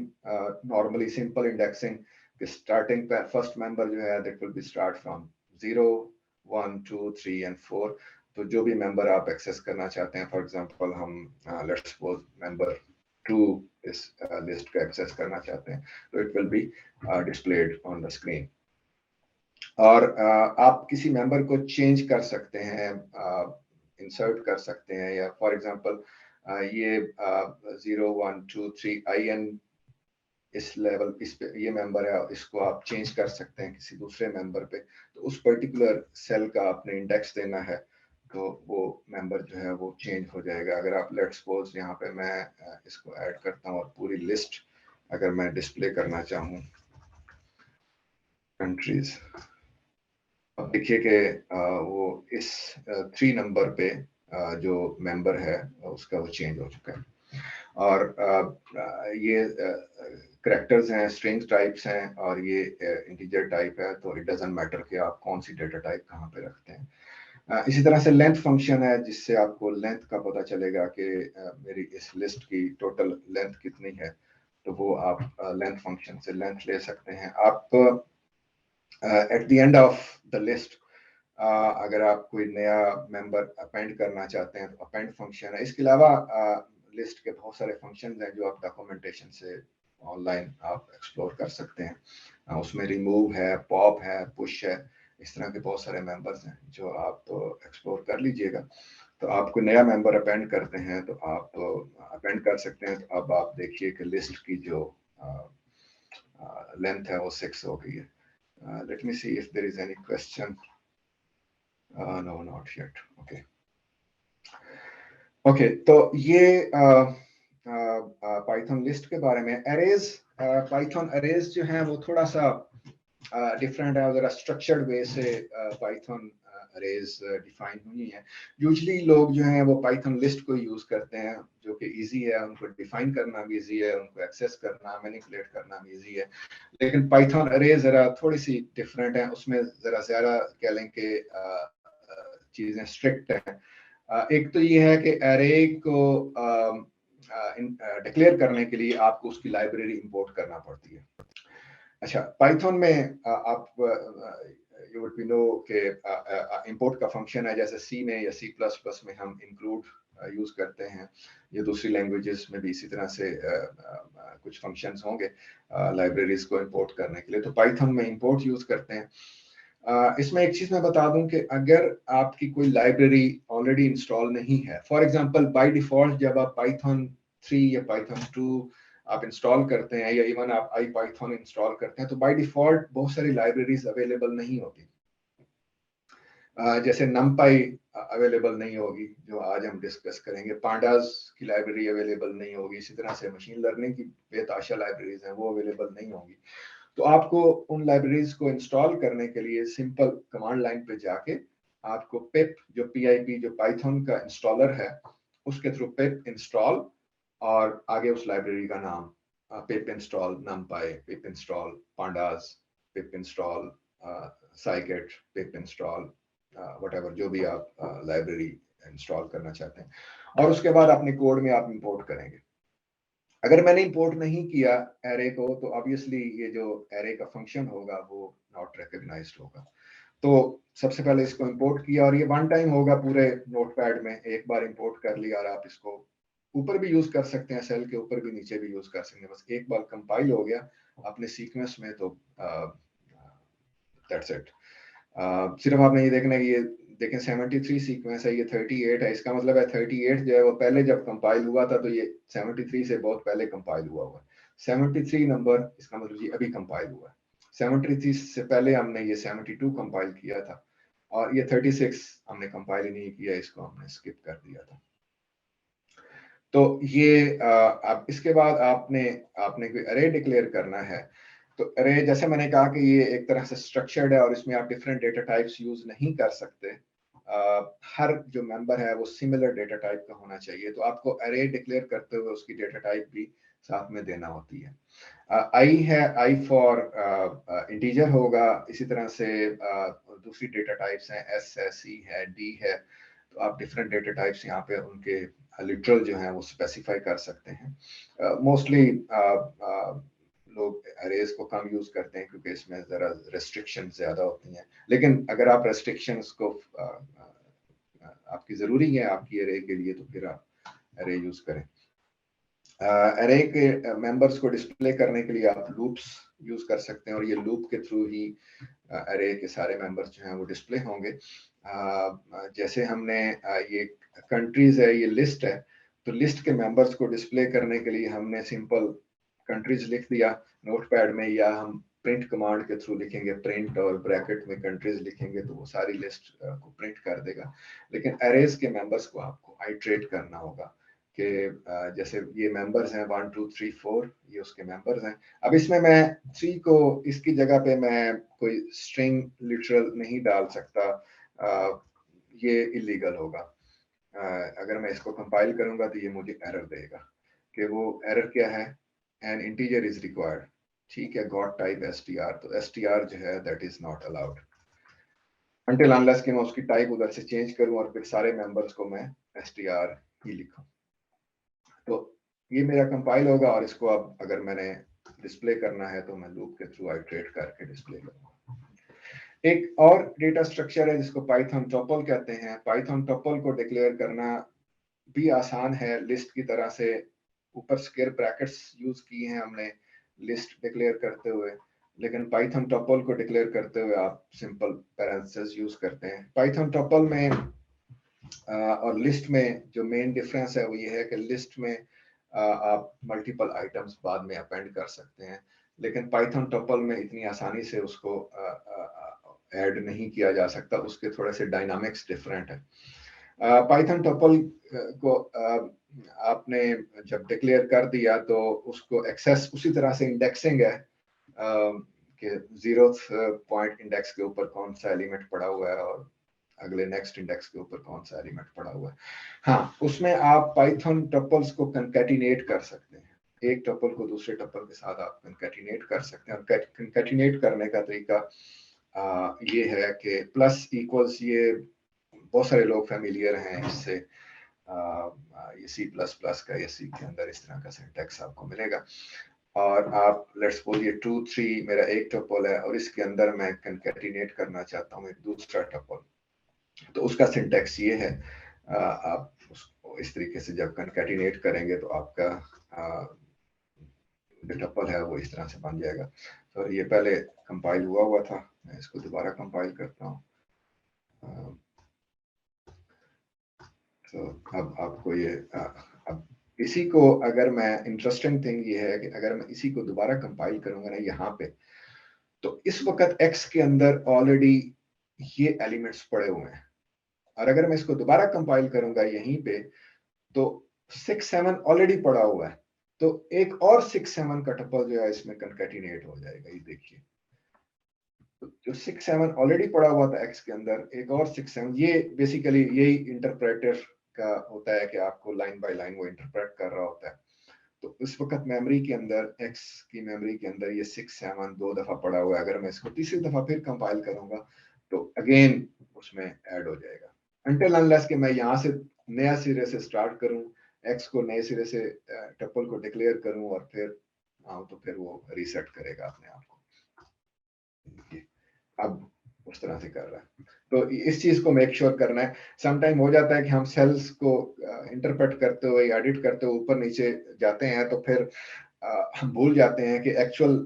normally simple indexing, starting first member जो है that will B start from 0, 1, 2, 3 and 4। तो जो भी मेंबर आप एक्सेस करना चाहते हैं, फॉर एग्जांपल हम लेट्स सपोज मेंबर 2 इस लिस्ट का एक्सेस करना चाहते हैं, तो it will be displayed on the screen. और आप किसी मेंबर को चेंज कर सकते हैं, इंसर्ट कर सकते हैं, या फॉर एग्जांपल ये 0, 1, 2, 3 IN इस लेवल, इस पे ये मेंबर है, इसको आप चेंज कर सकते हैं किसी दूसरे मेंबर पे। तो उस पर्टिकुलर सेल का आपने इंडेक्स देना है तो वो मेंबर जो है वो चेंज हो जाएगा। अगर आप लेट्स सपोज यहाँ पे मैं इसको ऐड करता हूँ और पूरी लिस्ट अगर मैं डिस्प्ले करना चाहूँ कंट्रीज, अब देखिए कि वो इस 3 नंबर पे जो मेंबर है उसका वो चेंज हो चुका है। और ये करेक्टर्स हैं, स्ट्रिंग टाइप्स हैं, और ये इंटीजर टाइप है, तो इट डजंट मैटर कि आप कौन सी डेटा टाइप कहाँ पे रखते हैं। इसी तरह से लेंथ फंक्शन है, जिससे आपको लेंथ का पता चलेगा कि मेरी इस लिस्ट की टोटल लेंथ कितनी है, तो वो आप लेंथ फंक्शन से लेंथ ले सकते हैं। आप at the end of the list अगर आप कोई नया मेंबर अपेंड करना चाहते हैं तो अपेंड फंक्शन है। इसके अलावा लिस्ट के बहुत सारे फंक्शन हैं जो आप डॉक्यूमेंटेशन से ऑनलाइन आप एक्सप्लोर कर सकते हैं। उसमें रिमूव है, पॉप है, पुश है, इस तरह के बहुत सारे मेंबर्स हैं जो आप एक्सप्लोर कर लीजिएगा। तो आप कोई नया मेंबर अपेंड करते हैं तो आप अपेंड कर सकते हैं। तो अब आप देखिए कि लिस्ट की जो लेंथ है वो 6 हो गई है. Let me see if there is any question. No, not yet. Okay. Okay, तो ये पाइथन लिस्ट के बारे में. एरेज, पाइथन एरेज जो है वो थोड़ा सा डिफरेंट है, जरा स्ट्रक्चर्ड वे से पाइथन एरेज डिफाइन हुई है. यूजुअली लोग जो हैं वो पाइथन लिस्ट को यूज करते हैं, जो कि इजी है, उनको डिफाइन करना भी इजी है, उनको एक्सेस करना, मैनिपुलेट करना भी इजी है. लेकिन पाइथन एरेज जरा थोड़ी सी डिफरेंट है, उसमें जरा ज्यादा कह लें कि चीजें स्ट्रिक्ट हैं. एक तो ये है कि एरे को डिक्लेयर करने के लिए आपको उसकी लाइब्रेरी इंपोर्ट करना पड़ती है. अच्छा, पाइथन में आप यू वुड बी नो कि इंपोर्ट का फंक्शन है, जैसे सी में या सी प्लस प्लस में हम इंक्लूड यूज करते हैं, या दूसरी लैंग्वेजेस में भी इसी तरह से कुछ फंक्शंस होंगे लाइब्रेरीज को इंपोर्ट करने के लिए. तो पाइथन में इंपोर्ट यूज करते हैं. इसमें एक चीज मैं बता दूं कि अगर आपकी कोई लाइब्रेरी ऑलरेडी इंस्टॉल नहीं है, फॉर एग्जांपल बाय डिफॉल्ट जब आप पाइथन 3 या पाइथन 2 आप इंस्टॉल करते हैं, या इवन आप IPython इंस्टॉल करते हैं, तो बाय डिफॉल्ट बहुत सारी लाइब्रेरीज अवेलेबल नहीं होती. जैसे numpy अवेलेबल नहीं होगी, जो आज हम डिस्कस करेंगे. पांडास की लाइब्रेरी अवेलेबल नहीं होगी. इसी तरह से मशीन लर्निंग की बेताशा लाइब्रेरीज हैं, वो अवेलेबल नहीं होगी. तो आपको उन लाइब्रेरीज को इंस्टॉल करने के लिए सिंपल कमांड लाइन पे जाके आपको पिप, जो PIP जो पाइथन का इंस्टॉलर है, उसके थ्रू पिप इंस्टॉल, और आगे उस लाइब्रेरी का नाम पिप इंस्टॉल numpy, पिप इंस्टॉल pandas, पिप इंस्टॉल scikit, पिप इंस्टॉल व्हाटएवर, जो भी आप लाइब्रेरी इंस्टॉल करना चाहते हैं, और उसके बाद अपने कोड में आप इंपोर्ट करेंगे. अगर मैंने इंपोर्ट नहीं किया एरे को, तो ऑब्वियसली ये जो एरे का फंक्शन होगा वो नॉट रिकॉग्नाइज्ड होगा. तो सबसे पहले इसको इंपोर्ट किया, और ये वन टाइम होगा पूरे नोटपैड में. एक बार इंपोर्ट कर लिया, और आप इसको ऊपर भी यूज कर सकते हैं, सेल के ऊपर भी, नीचे भी यूज कर सकते हैं. बस एक बार कंपाइल हो गया अपने सीक्वेंस में, तो दैट्स इट. सिर्फ आपने ये देखना है कि ये देखें 73 सीक्वेंस है, ये 38 है. इसका मतलब है 38 जो है वो पहले जब कंपाइल हुआ था, तो ये 73 से बहुत पहले कंपाइल हुआ हुआ है. 73 नंबर, इसका मतलब ये अभी कंपाइल हुआ है. 73 से पहले हमने ये 72 कंपाइल किया था, और ये 36 हमने कंपाइल ही नहीं किया, इसको हमने स्किप कर दिया था. तो ये अब इसके बाद आपने कोई अरे डिक्लेयर करना है. तो अरे, जैसे मैंने कहा कि ये एक तरह से स्ट्रक्चर्ड है, और इसमें आप डिफरेंट डेटा टाइप्स यूज नहीं कर सकते. हर जो मेंबर है वो सिमिलर डेटा टाइप का होना चाहिए. तो आपको अरे डिक्लेयर करते हुए उसकी डेटा टाइप भी साथ में देना होती है. आई है, आई फॉर इंटीजर होगा. इसी तरह से दूसरी डेटा टाइप्स हैं, एस है, सी है, डी है. तो आप डिफरेंट डेटा टाइप्स यहाँ पे उनके लिटरल जो है वो स्पेसिफाई कर सकते हैं. मोस्टली लोग अरेज को कम यूज करते हैं, क्योंकि इसमें जरा रेस्ट्रिक्शन ज्यादा होती हैं. लेकिन अगर आप रेस्ट्रिक्शंस को आपकी जरूरी है आपकी अरे के लिए, तो फिर आप अरे यूज करें. अरे के मेंबर्स को डिस्प्ले करने के लिए आप लूप्स यूज कर सकते हैं, और ये लूप के थ्रू ही अरे के सारे मेंबर्स जो हैं वो डिस्प्ले होंगे. जैसे हमने ये कंट्रीज है, ये लिस्ट है, तो लिस्ट के मेंबर्स को डिस्प्ले करने के लिए हमने सिंपल कंट्रीज लिख दिया नोटपैड में, या हम प्रिंट कमांड के थ्रू लिखेंगे, प्रिंट और ब्रैकेट में कंट्रीज लिखेंगे, तो वो सारी लिस्ट को प्रिंट कर देगा. लेकिन अरेज के मेंबर्स को आपको आइट्रेट करना होगा कि जैसे ये मेंबर्स हैं 1 2 3 4, ये उसके मेंबर्स हैं. अब इसमें मैं 3 को, इसकी जगह पे मैं कोई स्ट्रिंग लिटरल नहीं डाल सकता, ये इलीगल होगा. अगर मैं इसको कंपाइल करूंगा तो ये मुझे एरर देगा. कि वो एरर क्या है, एन इंटीजर इज रिक्वायर्ड. ठीक है, गॉट टाइप str, तो str जो है that is not allowed until unless कि मैं उसकी टाइप उधर से चेंज करूं, और फिर सारे मेंबर्स को मैं str ही लिखूं. तो ये मेरा कंपाइल होगा, और इसको अब अगर मैंने डिस्प्ले करना है, तो मैं लूप के थ्रू आइट्रेट करके डिस्प्ले करूंगा. एक और डेटा स्ट्रक्चर है जिसको पाइथन टपल कहते हैं. पाइथन टपल को डिक्लेयर करना भी आसान है. लिस्ट की तरह से ऊपर स्क्वायर ब्रैकेट्स यूज किए हैं हमने लिस्ट डिक्लेयर करते हुए, लेकिन पाइथन टपल को डिक्लेयर करते हुए आप सिंपल पैरेंथेसिस यूज करते हैं. पाइथन टपल में और लिस्ट में जो मेन डिफरेंस है वो ये है कि लिस्ट में आप मल्टीपल आइटम्स बाद में अपेंड कर सकते हैं, लेकिन पाइथन टपल में इतनी आसानी से उसको ऐड नहीं किया जा सकता, उसके थोड़े से डायनामिक्स डिफरेंट है। पाइथन टपल को आपने जब डिक्लेयर कर दिया तो उसको एक्सेस उसी तरह से इंडेक्सिंग है कि 0th पॉइंट इंडेक्स के ऊपर कौन सा एलिमेंट पड़ा हुआ है और अगले नेक्स्ट इंडेक्स के ऊपर कौन सा एलिमेंट पड़ा हुआ है। हाँ, उसमें आप पाइथन टपल्स को कंकैटिनेट कर सकते हैं, एक टपल को दूसरे टपल के साथ आप कंकैटिनेट कर सकते हैं। और कंकैटिनेट करने का तरीका ये है कि प्लस इक्वल्स, ये बहुत सारे लोग फेमिलियर हैं इससे। ये C++ का, ये C के अंदर इस तरह का सिंटैक्स आपको मिलेगा। और आप लेट्स सपोज ये 2 3 मेरा एक टपल है और इसके अंदर मैं कंकैटिनेट करना चाहता हूँ एक दूसरा टपल, तो उसका सिंटैक्स ये है। आप उसको इस तरीके से जब कंकैटिनेट करेंगे तो आपका जो टपल है वो इस तरह से बन जाएगा। तो ये पहले कंपाइल हुआ था, मैं इसको दोबारा कंपाइल करता हूँ। तो अब आपको ये अब इसी को अगर मैं, इंटरेस्टिंग थिंग ये है कि अगर मैं इसी को दोबारा कंपाइल करूंगा ना यहाँ पे, तो इस वक्त x के अंदर ऑलरेडी ये एलिमेंट्स पड़े हुए हैं, और अगर मैं इसको दोबारा कंपाइल करूंगा यहीं पे तो 6 7 ऑलरेडी पड़ा हुआ है, तो एक और 6 7 का टपल जो है इसमें कंकैटिनेट हो जाएगा। ये देखिए, तो जो 6 7 ऑलरेडी पड़ा हुआ था x के अंदर, एक और 6 7, ये बेसिकली यही इंटरप्रेटर का होता है कि आपको लाइन बाय लाइन वो इंटरप्रेट कर रहा होता है। तो इस वक्त मेमोरी के अंदर, x की मेमोरी के अंदर ये 6 7 दो दफा पड़ा हुआ है। अगर मैं इसको तीसरी दफा फिर कंपाइल करूंगा तो अगेन उसमें ऐड हो जाएगा, अनटिल अनलेस कि मैं यहाँ से नया सिरे से स्टार्ट करूं, x को नए सिरे से टपल को डिक्लेयर करूं और फिर आऊं तो फिर वो रीसेट करेगा अपने आप को। अब उस तरह से कर रहा है, तो इस चीज को मेक श्योर करना है। समटाइम हो जाता है कि हम सेल्स को इंटरप्रेट करते हुए, एडिट करते हुए ऊपर नीचे जाते हैं, तो फिर हम भूल जाते हैं कि एक्चुअल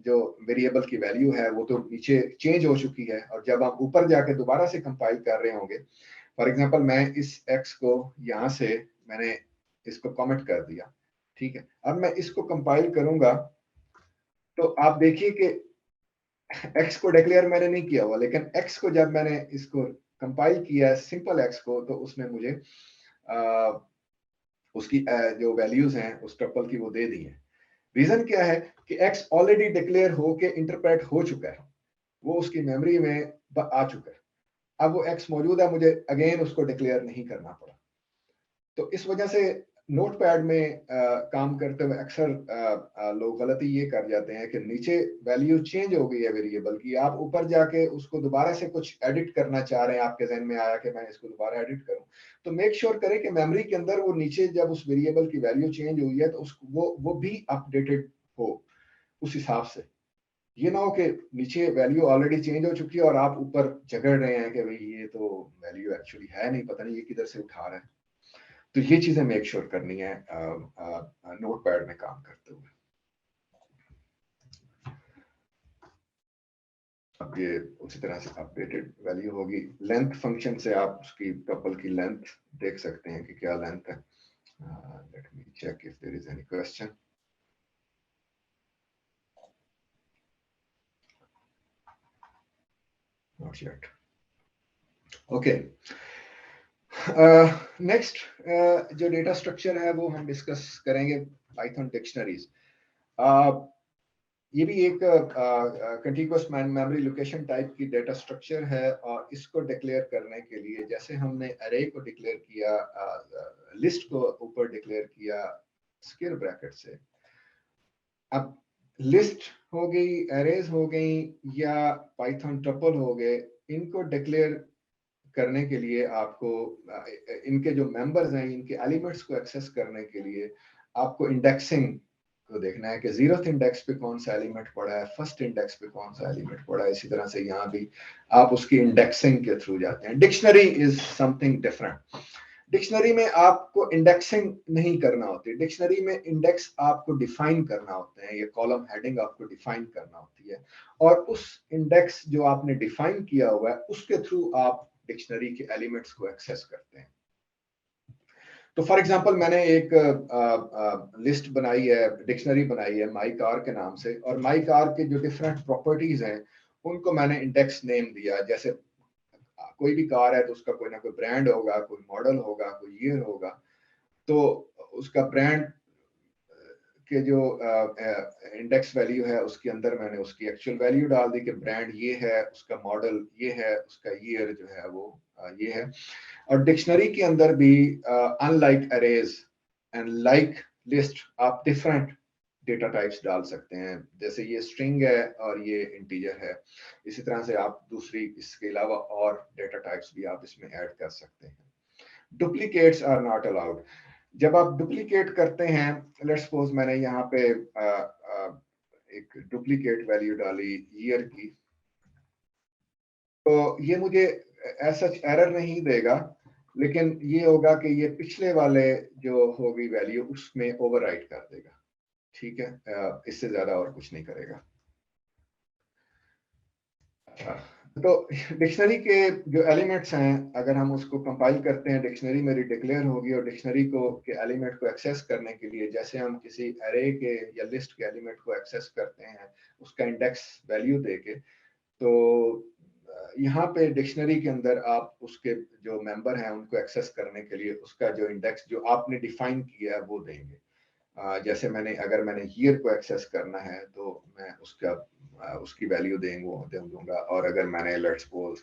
जो वेरिएबल की वैल्यू है वो तो नीचे चेंज हो चुकी है, और जब आप ऊपर जाके दोबारा से कंपाइल कर रहे होंगे, फॉर एग्जांपल मैं इस x को यहाँ से मैंने इसको कमेंट कर दिया, ठीक है, अब मैं इसको कंपाइल करूंगा तो आप देखिए कि x को डिक्लेयर मैंने नहीं किया हुआ, लेकिन x को जब मैंने इसको कंपाइल किया सिंपल x को, तो उसने मुझे उसकी जो वैल्यूज हैं उस ट्रिपल की वो दे दी है। रीजन क्या है कि x ऑलरेडी डिक्लेयर होके इंटरप्रेट हो चुका है, वो उसकी मेमोरी में आ चुका है। अब वो x मौजूद है, मुझे अगेन उसको डिक्लेयर नहीं करना पड़ा। तो इस वजह से नोटपैड में काम करते हुए अक्सर लोग गलती ये कर जाते हैं कि नीचे वैल्यू चेंज हो गई है वेरिएबल की, आप ऊपर जाके उसको दोबारा से कुछ एडिट करना चाह रहे हैं, आपके जहन में आया कि मैं इसको दोबारा एडिट करूं, तो मेक श्योर करें कि मेमोरी के अंदर वो नीचे जब उस वेरिएबल की वैल्यू चेंज हुई है तो उसको वो भी अपडेटेड हो उस हिसाब से। ये ना हो कि नीचे वैल्यू ऑलरेडी चेंज हो चुकी है और आप ऊपर झगड़ रहे हैं कि भाई ये तो वैल्यू एक्चुअली है नहीं, पता नहीं ये किधर से उठा रहा है। तो ये चीजें मेक श्योर करनी है नोटपैड में काम करते हुए। अब ये उसी तरह से अपडेटेड वैल्यू होगी। लेंथ फंक्शन से आप उसकी टपल की लेंथ देख सकते हैं कि क्या लेंथ है। Let me check if there is any question. Not yet. Okay, next जो डेटा स्ट्रक्चर है वो हम डिस्कस करेंगे पाइथन डिक्शनरीज। ये भी एक कंटिन्यूअस मेमोरी लोकेशन टाइप की डेटा स्ट्रक्चर है, और इसको डिक्लेयर करने के लिए जैसे हमने अरे को डिक्लेयर किया, लिस्ट को ऊपर डिक्लेयर किया स्क्वायर ब्रैकेट से, अब लिस्ट हो गई, अरेज हो गई, या पाइथन टपल हो गए, इनको डिक्लेयर करने के लिए आपको इनके जो मेंबर्स हैं, इनके एलिमेंट्स को एक्सेस करने के लिए आपको इंडेक्सिंग को देखना है कि 0th इंडेक्स पे कौन सा एलिमेंट पड़ा है, फर्स्ट इंडेक्स पे कौन सा एलिमेंट पड़ा है। इसी तरह से यहाँ भी आप उसकी इंडेक्सिंग के थ्रू जाते हैं। Dictionary is something different. Dictionary में आपको इंडेक्सिंग नहीं करना होती, डिक्शनरी में इंडेक्स आपको डिफाइन करना होते हैं, ये कॉलम हेडिंग आपको डिफाइन करना होती है, और उस इंडेक्स जो आपने डिफाइन किया हुआ है उसके थ्रू आप डिक्शनरी के एलिमेंट्स को एक्सेस करते हैं। तो फॉर एग्जांपल मैंने एक लिस्ट बनाई है, डिक्शनरी बनाई है माई कार के नाम से, और माई कार के जो डिफरेंट प्रॉपर्टीज हैं उनको मैंने इंडेक्स नेम दिया। जैसे कोई भी कार है तो उसका कोई ना कोई ब्रांड होगा, कोई मॉडल होगा, कोई ईयर होगा, तो उसका ब्रांड के जो इंडेक्स वैल्यू है उसके अंदर मैंने उसकी एक्चुअल वैल्यू डाल दी कि ब्रांड ये है, उसका मॉडल ये है, उसका ईयर जो है वो ये है। और डिक्शनरी के अंदर भी unlike arrays and like list आप डिफरेंट डेटा टाइप्स डाल सकते हैं। जैसे ये स्ट्रिंग है और ये इंटीजर है, इसी तरह से आप दूसरी इसके अलावा और डेटा टाइप्स भी आप इसमें ऐड कर सकते हैं। Duplicates are not allowed. जब आप डुप्लीकेट करते हैं, लेट्स सपोज मैंने यहाँ पे एक डुप्लीकेट वैल्यू डाली ईयर की, तो ये मुझे ऐसा एरर नहीं देगा, लेकिन ये होगा कि ये पिछले वाले जो होगी वैल्यू उसमें ओवरराइट कर देगा। ठीक है, इससे ज्यादा और कुछ नहीं करेगा। तो डिक्शनरी के जो एलिमेंट्स हैं, अगर हम उसको कंपाइल करते हैं, डिक्शनरी मेरी डिक्लेयर होगी, और डिक्शनरी को के एलिमेंट को एक्सेस करने के लिए जैसे हम किसी एरे के या लिस्ट के एलिमेंट को एक्सेस करते हैं उसका इंडेक्स वैल्यू देके, तो यहाँ पे डिक्शनरी के अंदर आप उसके जो मेंबर हैं उनको एक्सेस करने के लिए उसका जो इंडेक्स जो आपने डिफाइन किया है वो देंगे। जैसे अगर मैंने ईयर को एक्सेस करना है तो मैं उसकी वैल्यू दूंगा, और अगर मैंने लेट्स सपोज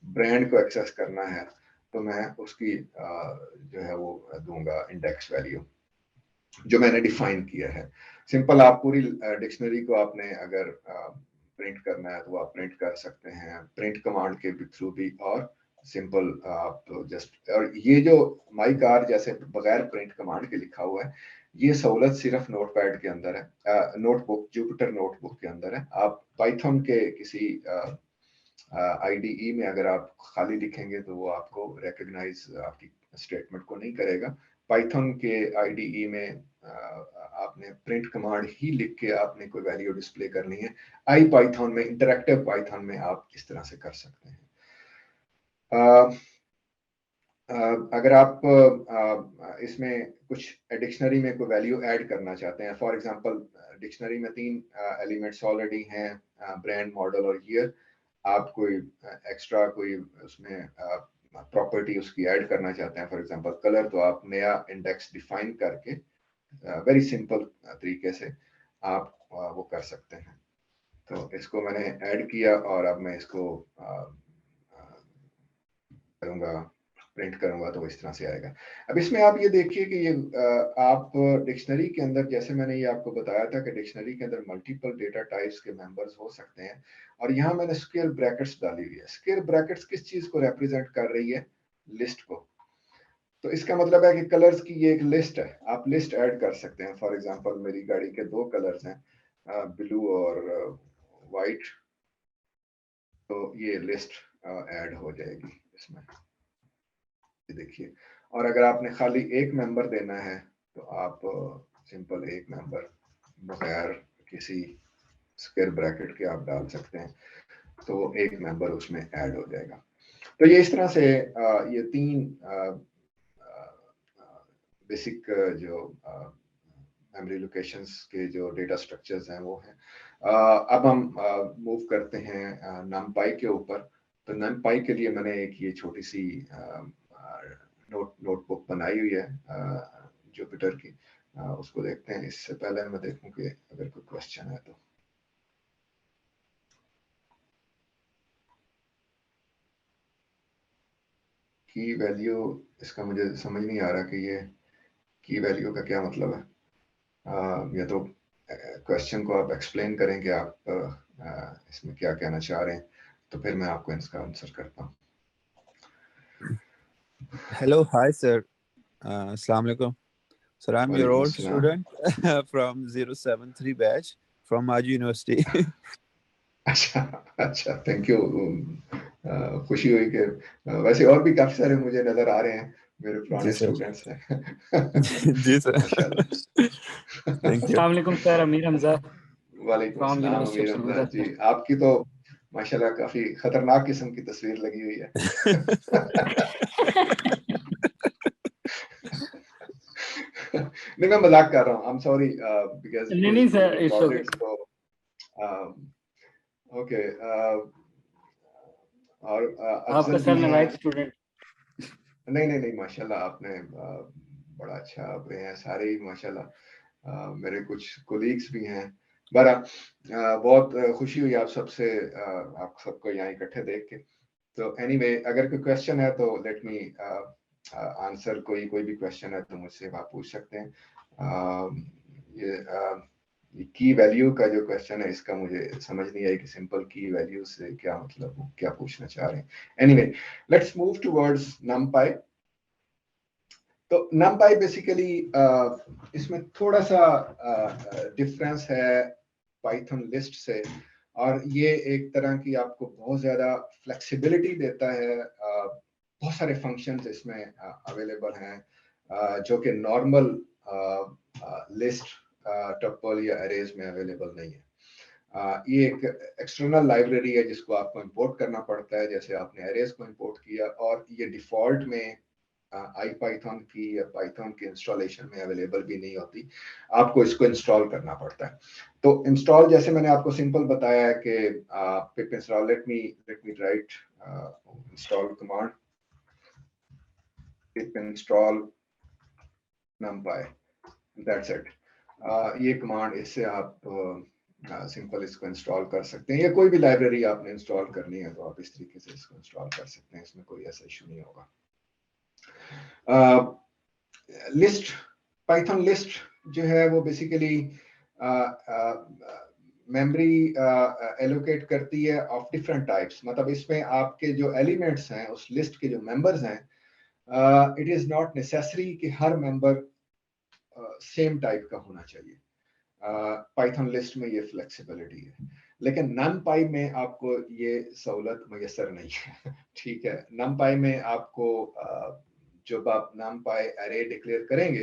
ब्रांड को एक्सेस करना है तो मैं उसकी जो है वो दूंगा इंडेक्स वैल्यू जो मैंने डिफाइन किया है। सिंपल, आप पूरी डिक्शनरी को आपने अगर प्रिंट करना है तो आप प्रिंट कर सकते हैं प्रिंट कमांड के थ्रू भी, और सिंपल आप जस्ट, और ये जो माई कार जैसे बगैर प्रिंट कमांड के लिखा हुआ है, ये सहूलत सिर्फ नोटपैड के अंदर है, नोटबुक जुपिटर नोटबुक के अंदर है। आप पाइथन के किसी आईडीई में अगर आप खाली लिखेंगे तो वो आपको रिकॉग्नाइज आपकी स्टेटमेंट को नहीं करेगा। पाइथन के आईडीई में आपने प्रिंट कमांड ही लिख के आपने कोई वैल्यू डिस्प्ले करनी है। आई पाइथन में, इंटरैक्टिव पाइथन में आप इस तरह से कर सकते हैं। अगर आप इसमें कुछ डिक्शनरी में कोई वैल्यू ऐड करना चाहते हैं, फॉर एग्जांपल डिक्शनरी में 3 एलिमेंट्स ऑलरेडी हैं, ब्रांड, मॉडल और ईयर, आप कोई एक्स्ट्रा कोई उसमें प्रॉपर्टी उसकी ऐड करना चाहते हैं, फॉर एग्जांपल कलर, तो आप नया इंडेक्स डिफाइन करके वेरी सिंपल तरीके से आप वो कर सकते हैं। तो इसको मैंने ऐड किया और अब मैं इसको करूंगा, प्रिंट करूंगा तो इस तरह से आएगा। अब इसमें आप ये देखिए कि ये आप डिक्शनरी के अंदर, जैसे मैंने ये आपको बताया था कि डिक्शनरी के अंदर मल्टीपल डेटा टाइप्स के मेंबर्स हो सकते हैं, और यहाँ मैंने स्क्वायर ब्रैकेट्स डाली हुई है। स्क्वायर ब्रैकेट्स किस चीज को रिप्रेजेंट कर रही है? लिस्ट को। तो इसका मतलब है कि कलर्स की ये एक लिस्ट है, आप लिस्ट ऐड कर सकते हैं। फॉर एग्जांपल मेरी गाड़ी के 2 कलर्स हैं, ब्लू और वाइट, तो ये लिस्ट ऐड हो जाएगी इसमें, देखिए। और अगर आपने खाली एक मेंबर देना है तो आप सिंपल एक मेंबर बगैर किसी स्क्वायर ब्रैकेट के आप डाल सकते हैं, तो एक मेंबर उसमें ऐड हो जाएगा। तो ये इस तरह से ये 3 बेसिक जो मेमोरी लोकेशंस के जो डेटा स्ट्रक्चर्स हैं वो हैं। अब हम मूव करते हैं नमपाई के ऊपर। तो नमपाई के लिए मैंने एक ये छोटी सी नोटबुक बनाई हुई है जुपिटर की, उसको देखते हैं। इससे पहले मैं देखूं कि अगर कोई क्वेश्चन है तो। की वैल्यू, इसका मुझे समझ नहीं आ रहा कि ये की वैल्यू का क्या मतलब है। या तो क्वेश्चन को आप एक्सप्लेन करें कि आप इसमें क्या कहना चाह रहे हैं, तो फिर मैं आपको इसका आंसर करता हूँ। Hello, hi sir. Assalamu alaikum. Sir, I'm your old student from 073 batch from Maji University. अच्छा, थैंक यू। खुशी हुई कि वैसे और भी काफी सारे मुझे नजर आ रहे हैं, मेरे पुराने स्टूडेंट्स हैं। जी सर, माशाल्लाह। Thank you. अस्सलाम वालेकुम सर, अमीर हमजा। वालेकुम अस्सलाम अमीर हमजा जी। आपकी तो माशाल्लाह काफी खतरनाक किस्म की तस्वीर लगी हुई है। नहीं मैं मजाक कर रहा हूँ, आई एम सॉरी बिकॉज नहीं सर, इट्स ओके। ओके और आपका अफजल सर भी हैं। नालायक स्टूडेंट। नहीं माशाल्लाह आपने बड़ा अच्छा आप रहे हैं सारे ही माशाल्लाह। मेरे कुछ कोलीग्स भी हैं। बहरहाल बहुत खुशी हुई आप सबसे आप सबको यहाँ इकट्ठे देख के। तो एनीवे अगर कोई क्वेश्चन है तो लेट मी आंसर। कोई भी क्वेश्चन है तो मुझसे आप पूछ सकते हैं। ये की वैल्यू का जो क्वेश्चन है इसका मुझे समझ नहीं आई कि सिंपल की वैल्यू से क्या मतलब, क्या पूछना चाह रहे हैं। Anyway let's move towards numpy। तो numpy बेसिकली इसमें थोड़ा सा डिफरेंस है पाइथन लिस्ट से, और ये एक तरह की आपको बहुत ज्यादा फ्लेक्सिबिलिटी देता है। बहुत सारे फंक्शंस इसमें अवेलेबल हैं जो कि नॉर्मल लिस्ट टपल या अरेज में अवेलेबल नहीं है। ये एक एक्सटर्नल लाइब्रेरी है जिसको आपको इंपोर्ट करना पड़ता है, जैसे आपने अरेज को इंपोर्ट किया, और ये डिफॉल्ट में IPython की या पाइथन की इंस्टॉलेशन में अवेलेबल भी नहीं होती, आपको इसको इंस्टॉल करना पड़ता है। तो इंस्टॉल जैसे मैंने आपको सिंपल बताया है कि पिप install, let me right install command, pip install numpy, that's it. ये कमांड, इससे आप सिंपल इसको इंस्टॉल कर सकते हैं, या कोई भी लाइब्रेरी आपने इंस्टॉल करनी है तो आप इस तरीके से इसको इंस्टॉल कर सकते हैं, इसमें कोई ऐसा इशू नहीं होगा। लिस्ट, पाइथन लिस्ट जो है वो बेसिकली मेमोरी एलोकेट करती है ऑफ डिफरेंट टाइप्स। मतलब इसमें आपके जो एलिमेंट्स हैं उस लिस्ट के जो मेंबर्स हैं, इट इज नॉट नेसेसरी कि हर मेंबर सेम टाइप का होना चाहिए। पाइथन लिस्ट में ये फ्लेक्सिबिलिटी है, लेकिन numpy में आपको ये सहूलत मैसर नहीं है। ठीक है, numpy में आपको जब आप numpy अरे डिक्लेयर करेंगे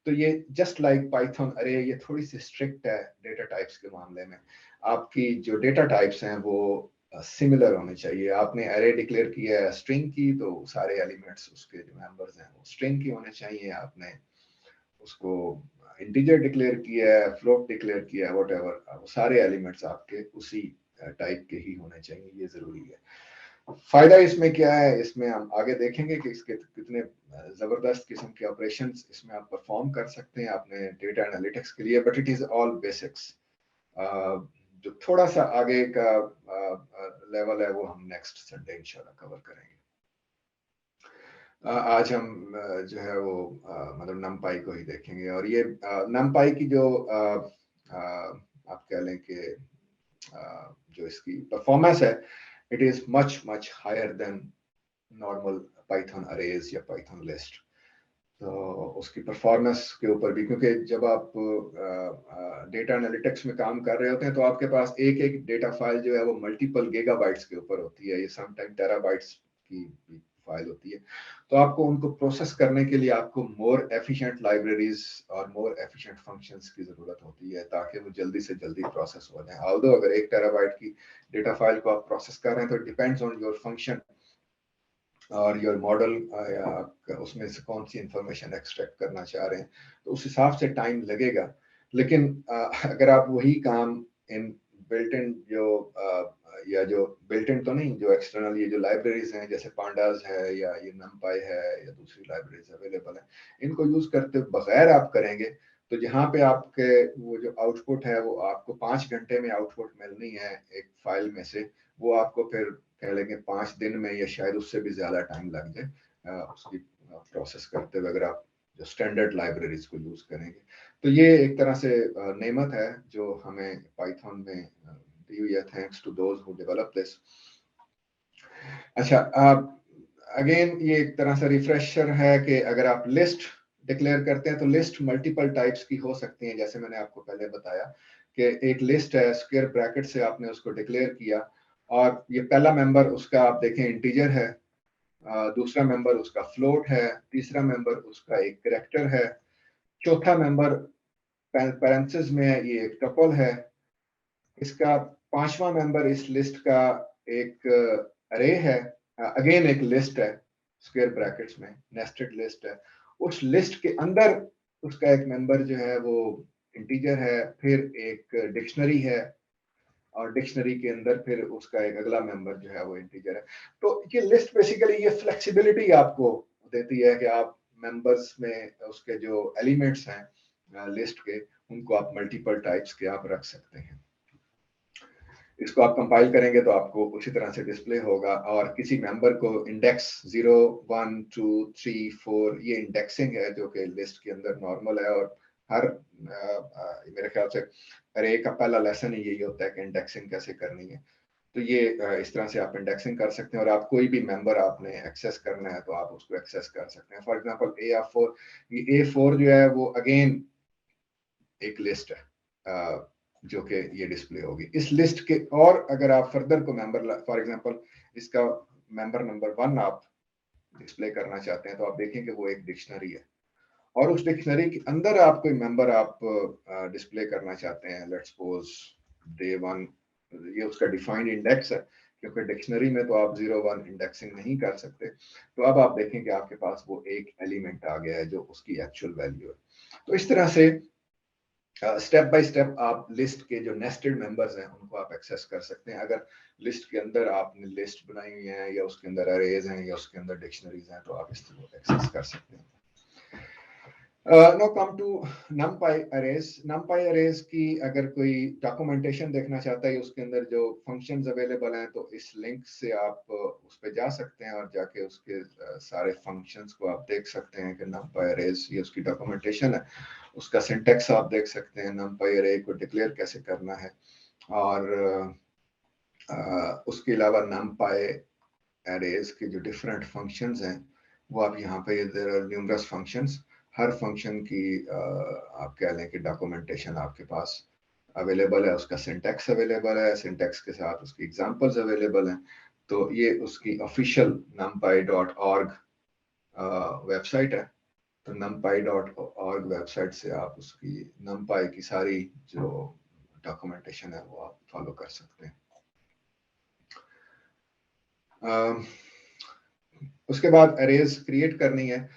तो ये जस्ट लाइक पाइथन अरे, ये थोड़ी सी स्ट्रिक्ट है डेटा टाइप्स के मामले में। आपकी जो डेटा टाइप्स हैं वो सिमिलर होने चाहिए। आपने अरे डिक्लेयर किया है स्ट्रिंग की, तो सारे एलिमेंट्स उसके जो मेंबर्स हैं वो स्ट्रिंग की होने चाहिए। आपने उसको इंटीजर डिक्लेयर किया है, फ्लोट डिक्लेयर किया है, व्हाटएवर, सारे एलिमेंट्स आपके उसी टाइप के ही होने चाहिए, ये जरूरी है। फायदा इसमें क्या है, इसमें हम आगे देखेंगे कि इसके कितने जबरदस्त किस्म के ऑपरेशंस इसमें आप परफॉर्म कर सकते हैं अपने डेटा एनालिटिक्स के लिए, but it is all basics. जो थोड़ा सा आगे का लेवल है वो हम नेक्स्ट संडे इंशाल्लाह कवर करेंगे। आज हम जो है वो मतलब numpy को ही देखेंगे, और ये numpy की जो आप कह लें कि जो इसकी परफॉर्मेंस है, it is much higher than normal Python arrays या पाइथन लिस्ट। तो उसकी परफॉर्मेंस के ऊपर भी, क्योंकि जब आप डेटा एनालिटिक्स में काम कर रहे होते हैं तो आपके पास एक एक डेटा फाइल जो है वो मल्टीपल गीगाबाइट्स के ऊपर होती है, ये समटाइम टेराबाइट्स की फाइल होती है। तो आपको उनको प्रोसेस करने के लिए आपको मोर एफिशिएंट लाइब्रेरीज और मोर एफिशिएंट फंक्शंस की जरूरत होती है, ताकि वो जल्दी से जल्दी प्रोसेस हो जाए। ऑल्दो अगर 1 टेराबाइट की डेटा फाइल को आप प्रोसेस कर रहे हैं तो डिपेंड्स ऑन योर फंक्शन और योर मॉडल, या उसमें से कौन सी इंफॉर्मेशन एक्सट्रैक्ट करना चाह रहे हैं, तो उस हिसाब से टाइम लगेगा। लेकिन अगर आप वही काम इन बिल्ट इन जो या जो बिल्ट इन तो नहीं, जो एक्सटर्नल ये जो लाइब्रेरीज हैं जैसे पांडास है या ये numpy है या दूसरी लाइब्रेरीज अवेलेबल है, इनको यूज करते बगैर आप करेंगे तो जहाँ पे आपके वो जो आउटपुट है वो आपको 5 घंटे में आउटपुट मिलनी है एक फाइल में से, वो आपको फिर कह लेंगे 5 दिन में या शायद उससे भी ज्यादा टाइम लग जाए उसकी प्रोसेस करते हुए, अगर आप जो स्टैंडर्ड लाइब्रेरीज को यूज करेंगे। तो ये एक तरह से नेमत है जो हमें पाइथन में दी हुई है, thanks to those who develop this. अच्छा, अगेन ये एक तरह से रिफ्रेशर है कि अगर आप लिस्ट डिक्लेयर करते हैं तो लिस्ट मल्टीपल टाइप्स की हो सकती है, जैसे मैंने आपको पहले बताया कि एक लिस्ट है, स्क्वायर ब्रैकेट से आपने उसको डिक्लेयर किया, और ये पहला मेंबर उसका आप देखें इंटीजर है, दूसरा मेंबर उसका फ्लोट है, तीसरा मेंबर उसका एक कैरेक्टर है, चौथा मेंबर पैरेंथेसिस में है, ये एक टपल है, इसका पांचवा मेंबर इस लिस्ट का एक अरे है, अगेन एक लिस्ट है स्क्वायर ब्रैकेट्स में, नेस्टेड लिस्ट है। उस लिस्ट के अंदर उसका एक मेंबर जो है वो इंटीजर है, फिर एक डिक्शनरी है, और डिक्शनरी के अंदर फिर उसका एक अगला मेंबर जो है वो इंटीजर है। तो ये लिस्ट बेसिकली ये फ्लेक्सिबिलिटी आपको देती है कि आप मेंबर्स में उसके जो एलिमेंट्स हैं लिस्ट के, उनको आप मल्टीपल टाइप्स के आप रख सकते हैं। इसको आप कंपाइल करेंगे तो आपको उसी तरह से डिस्प्ले होगा, और किसी मेंबर को इंडेक्स 0, 1, 2, 3, 4 ये इंडेक्सिंग है जो कि लिस्ट के अंदर नॉर्मल है, और हर मेरे ख्याल से अरे का पहला लेसन ही यही होता है कि इंडेक्सिंग कैसे करनी है। तो ये इस तरह से आप इंडेक्सिंग कर सकते हैं, और आप कोई भी मेंबर आपने एक्सेस करना है तो आप उसको एक्सेस कर सकते हैं। फॉर एग्जांपल A4, ये A4 जो है वो अगेन एक लिस्ट है जो कि ये डिस्प्ले होगी इस लिस्ट के। और अगर आप फर्दर को मेंबर, फॉर एग्जांपल इसका मेंबर नंबर 1 आप डिस्प्ले करना चाहते हैं, तो आप देखें कि वो एक डिक्शनरी है, और उस डिक्शनरी के अंदर आप कोई मेंबर आप डिस्प्ले करना चाहते हैं, लेट्स सपोज डे 1, ये उसका डिफाइंड इंडेक्स है, क्योंकि डिक्शनरी में तो आप 0, 1 इंडेक्सिंग नहीं कर सकते। तो अब आप देखें कि आपके पास वो एक एलिमेंट आ गया है जो उसकी एक्चुअल वैल्यू है। तो इस तरह से स्टेप बाय स्टेप आप लिस्ट के जो नेस्टेड मेंबर्स हैं उनको आप एक्सेस कर सकते हैं। अगर लिस्ट के अंदर आपने लिस्ट बनाई हुई है, या उसके अंदर अरेज हैं, या उसके अंदर डिक्शनरीज हैं, तो आप इस तरह एक्सेस कर सकते हैं। Now come to NumPy arrays. NumPy arrays की अगर कोई डॉक्यूमेंटेशन देखना चाहता है उसके अंदर जो फंक्शंस अवेलेबल हैं, तो इस लिंक से आप उस पर जा सकते हैं और जाके उसके सारे फंक्शंस को आप देख सकते हैं कि NumPy arrays ये उसकी डॉक्यूमेंटेशन है, उसका सिंटेक्स आप देख सकते हैं, NumPy array को डिक्लेयर कैसे करना है। और उसके अलावा NumPy arrays के जो डिफरेंट फंक्शंस हैं वो आप यहाँ पे, देयर आर न्यूमरस फंक्शंस, हर फंक्शन की आप कह लें कि डॉक्यूमेंटेशन आपके पास अवेलेबल है, उसका सिंटैक्स अवेलेबल है, सिंटैक्स के साथ उसकी एग्जांपल्स अवेलेबल हैं। तो ये उसकी ऑफिशियल numpy.org वेबसाइट है। तो numpy.org वेबसाइट से आप उसकी numpy की सारी जो डॉक्यूमेंटेशन है वो आप फॉलो कर सकते हैं। उसके बाद अरेज क्रिएट करनी है।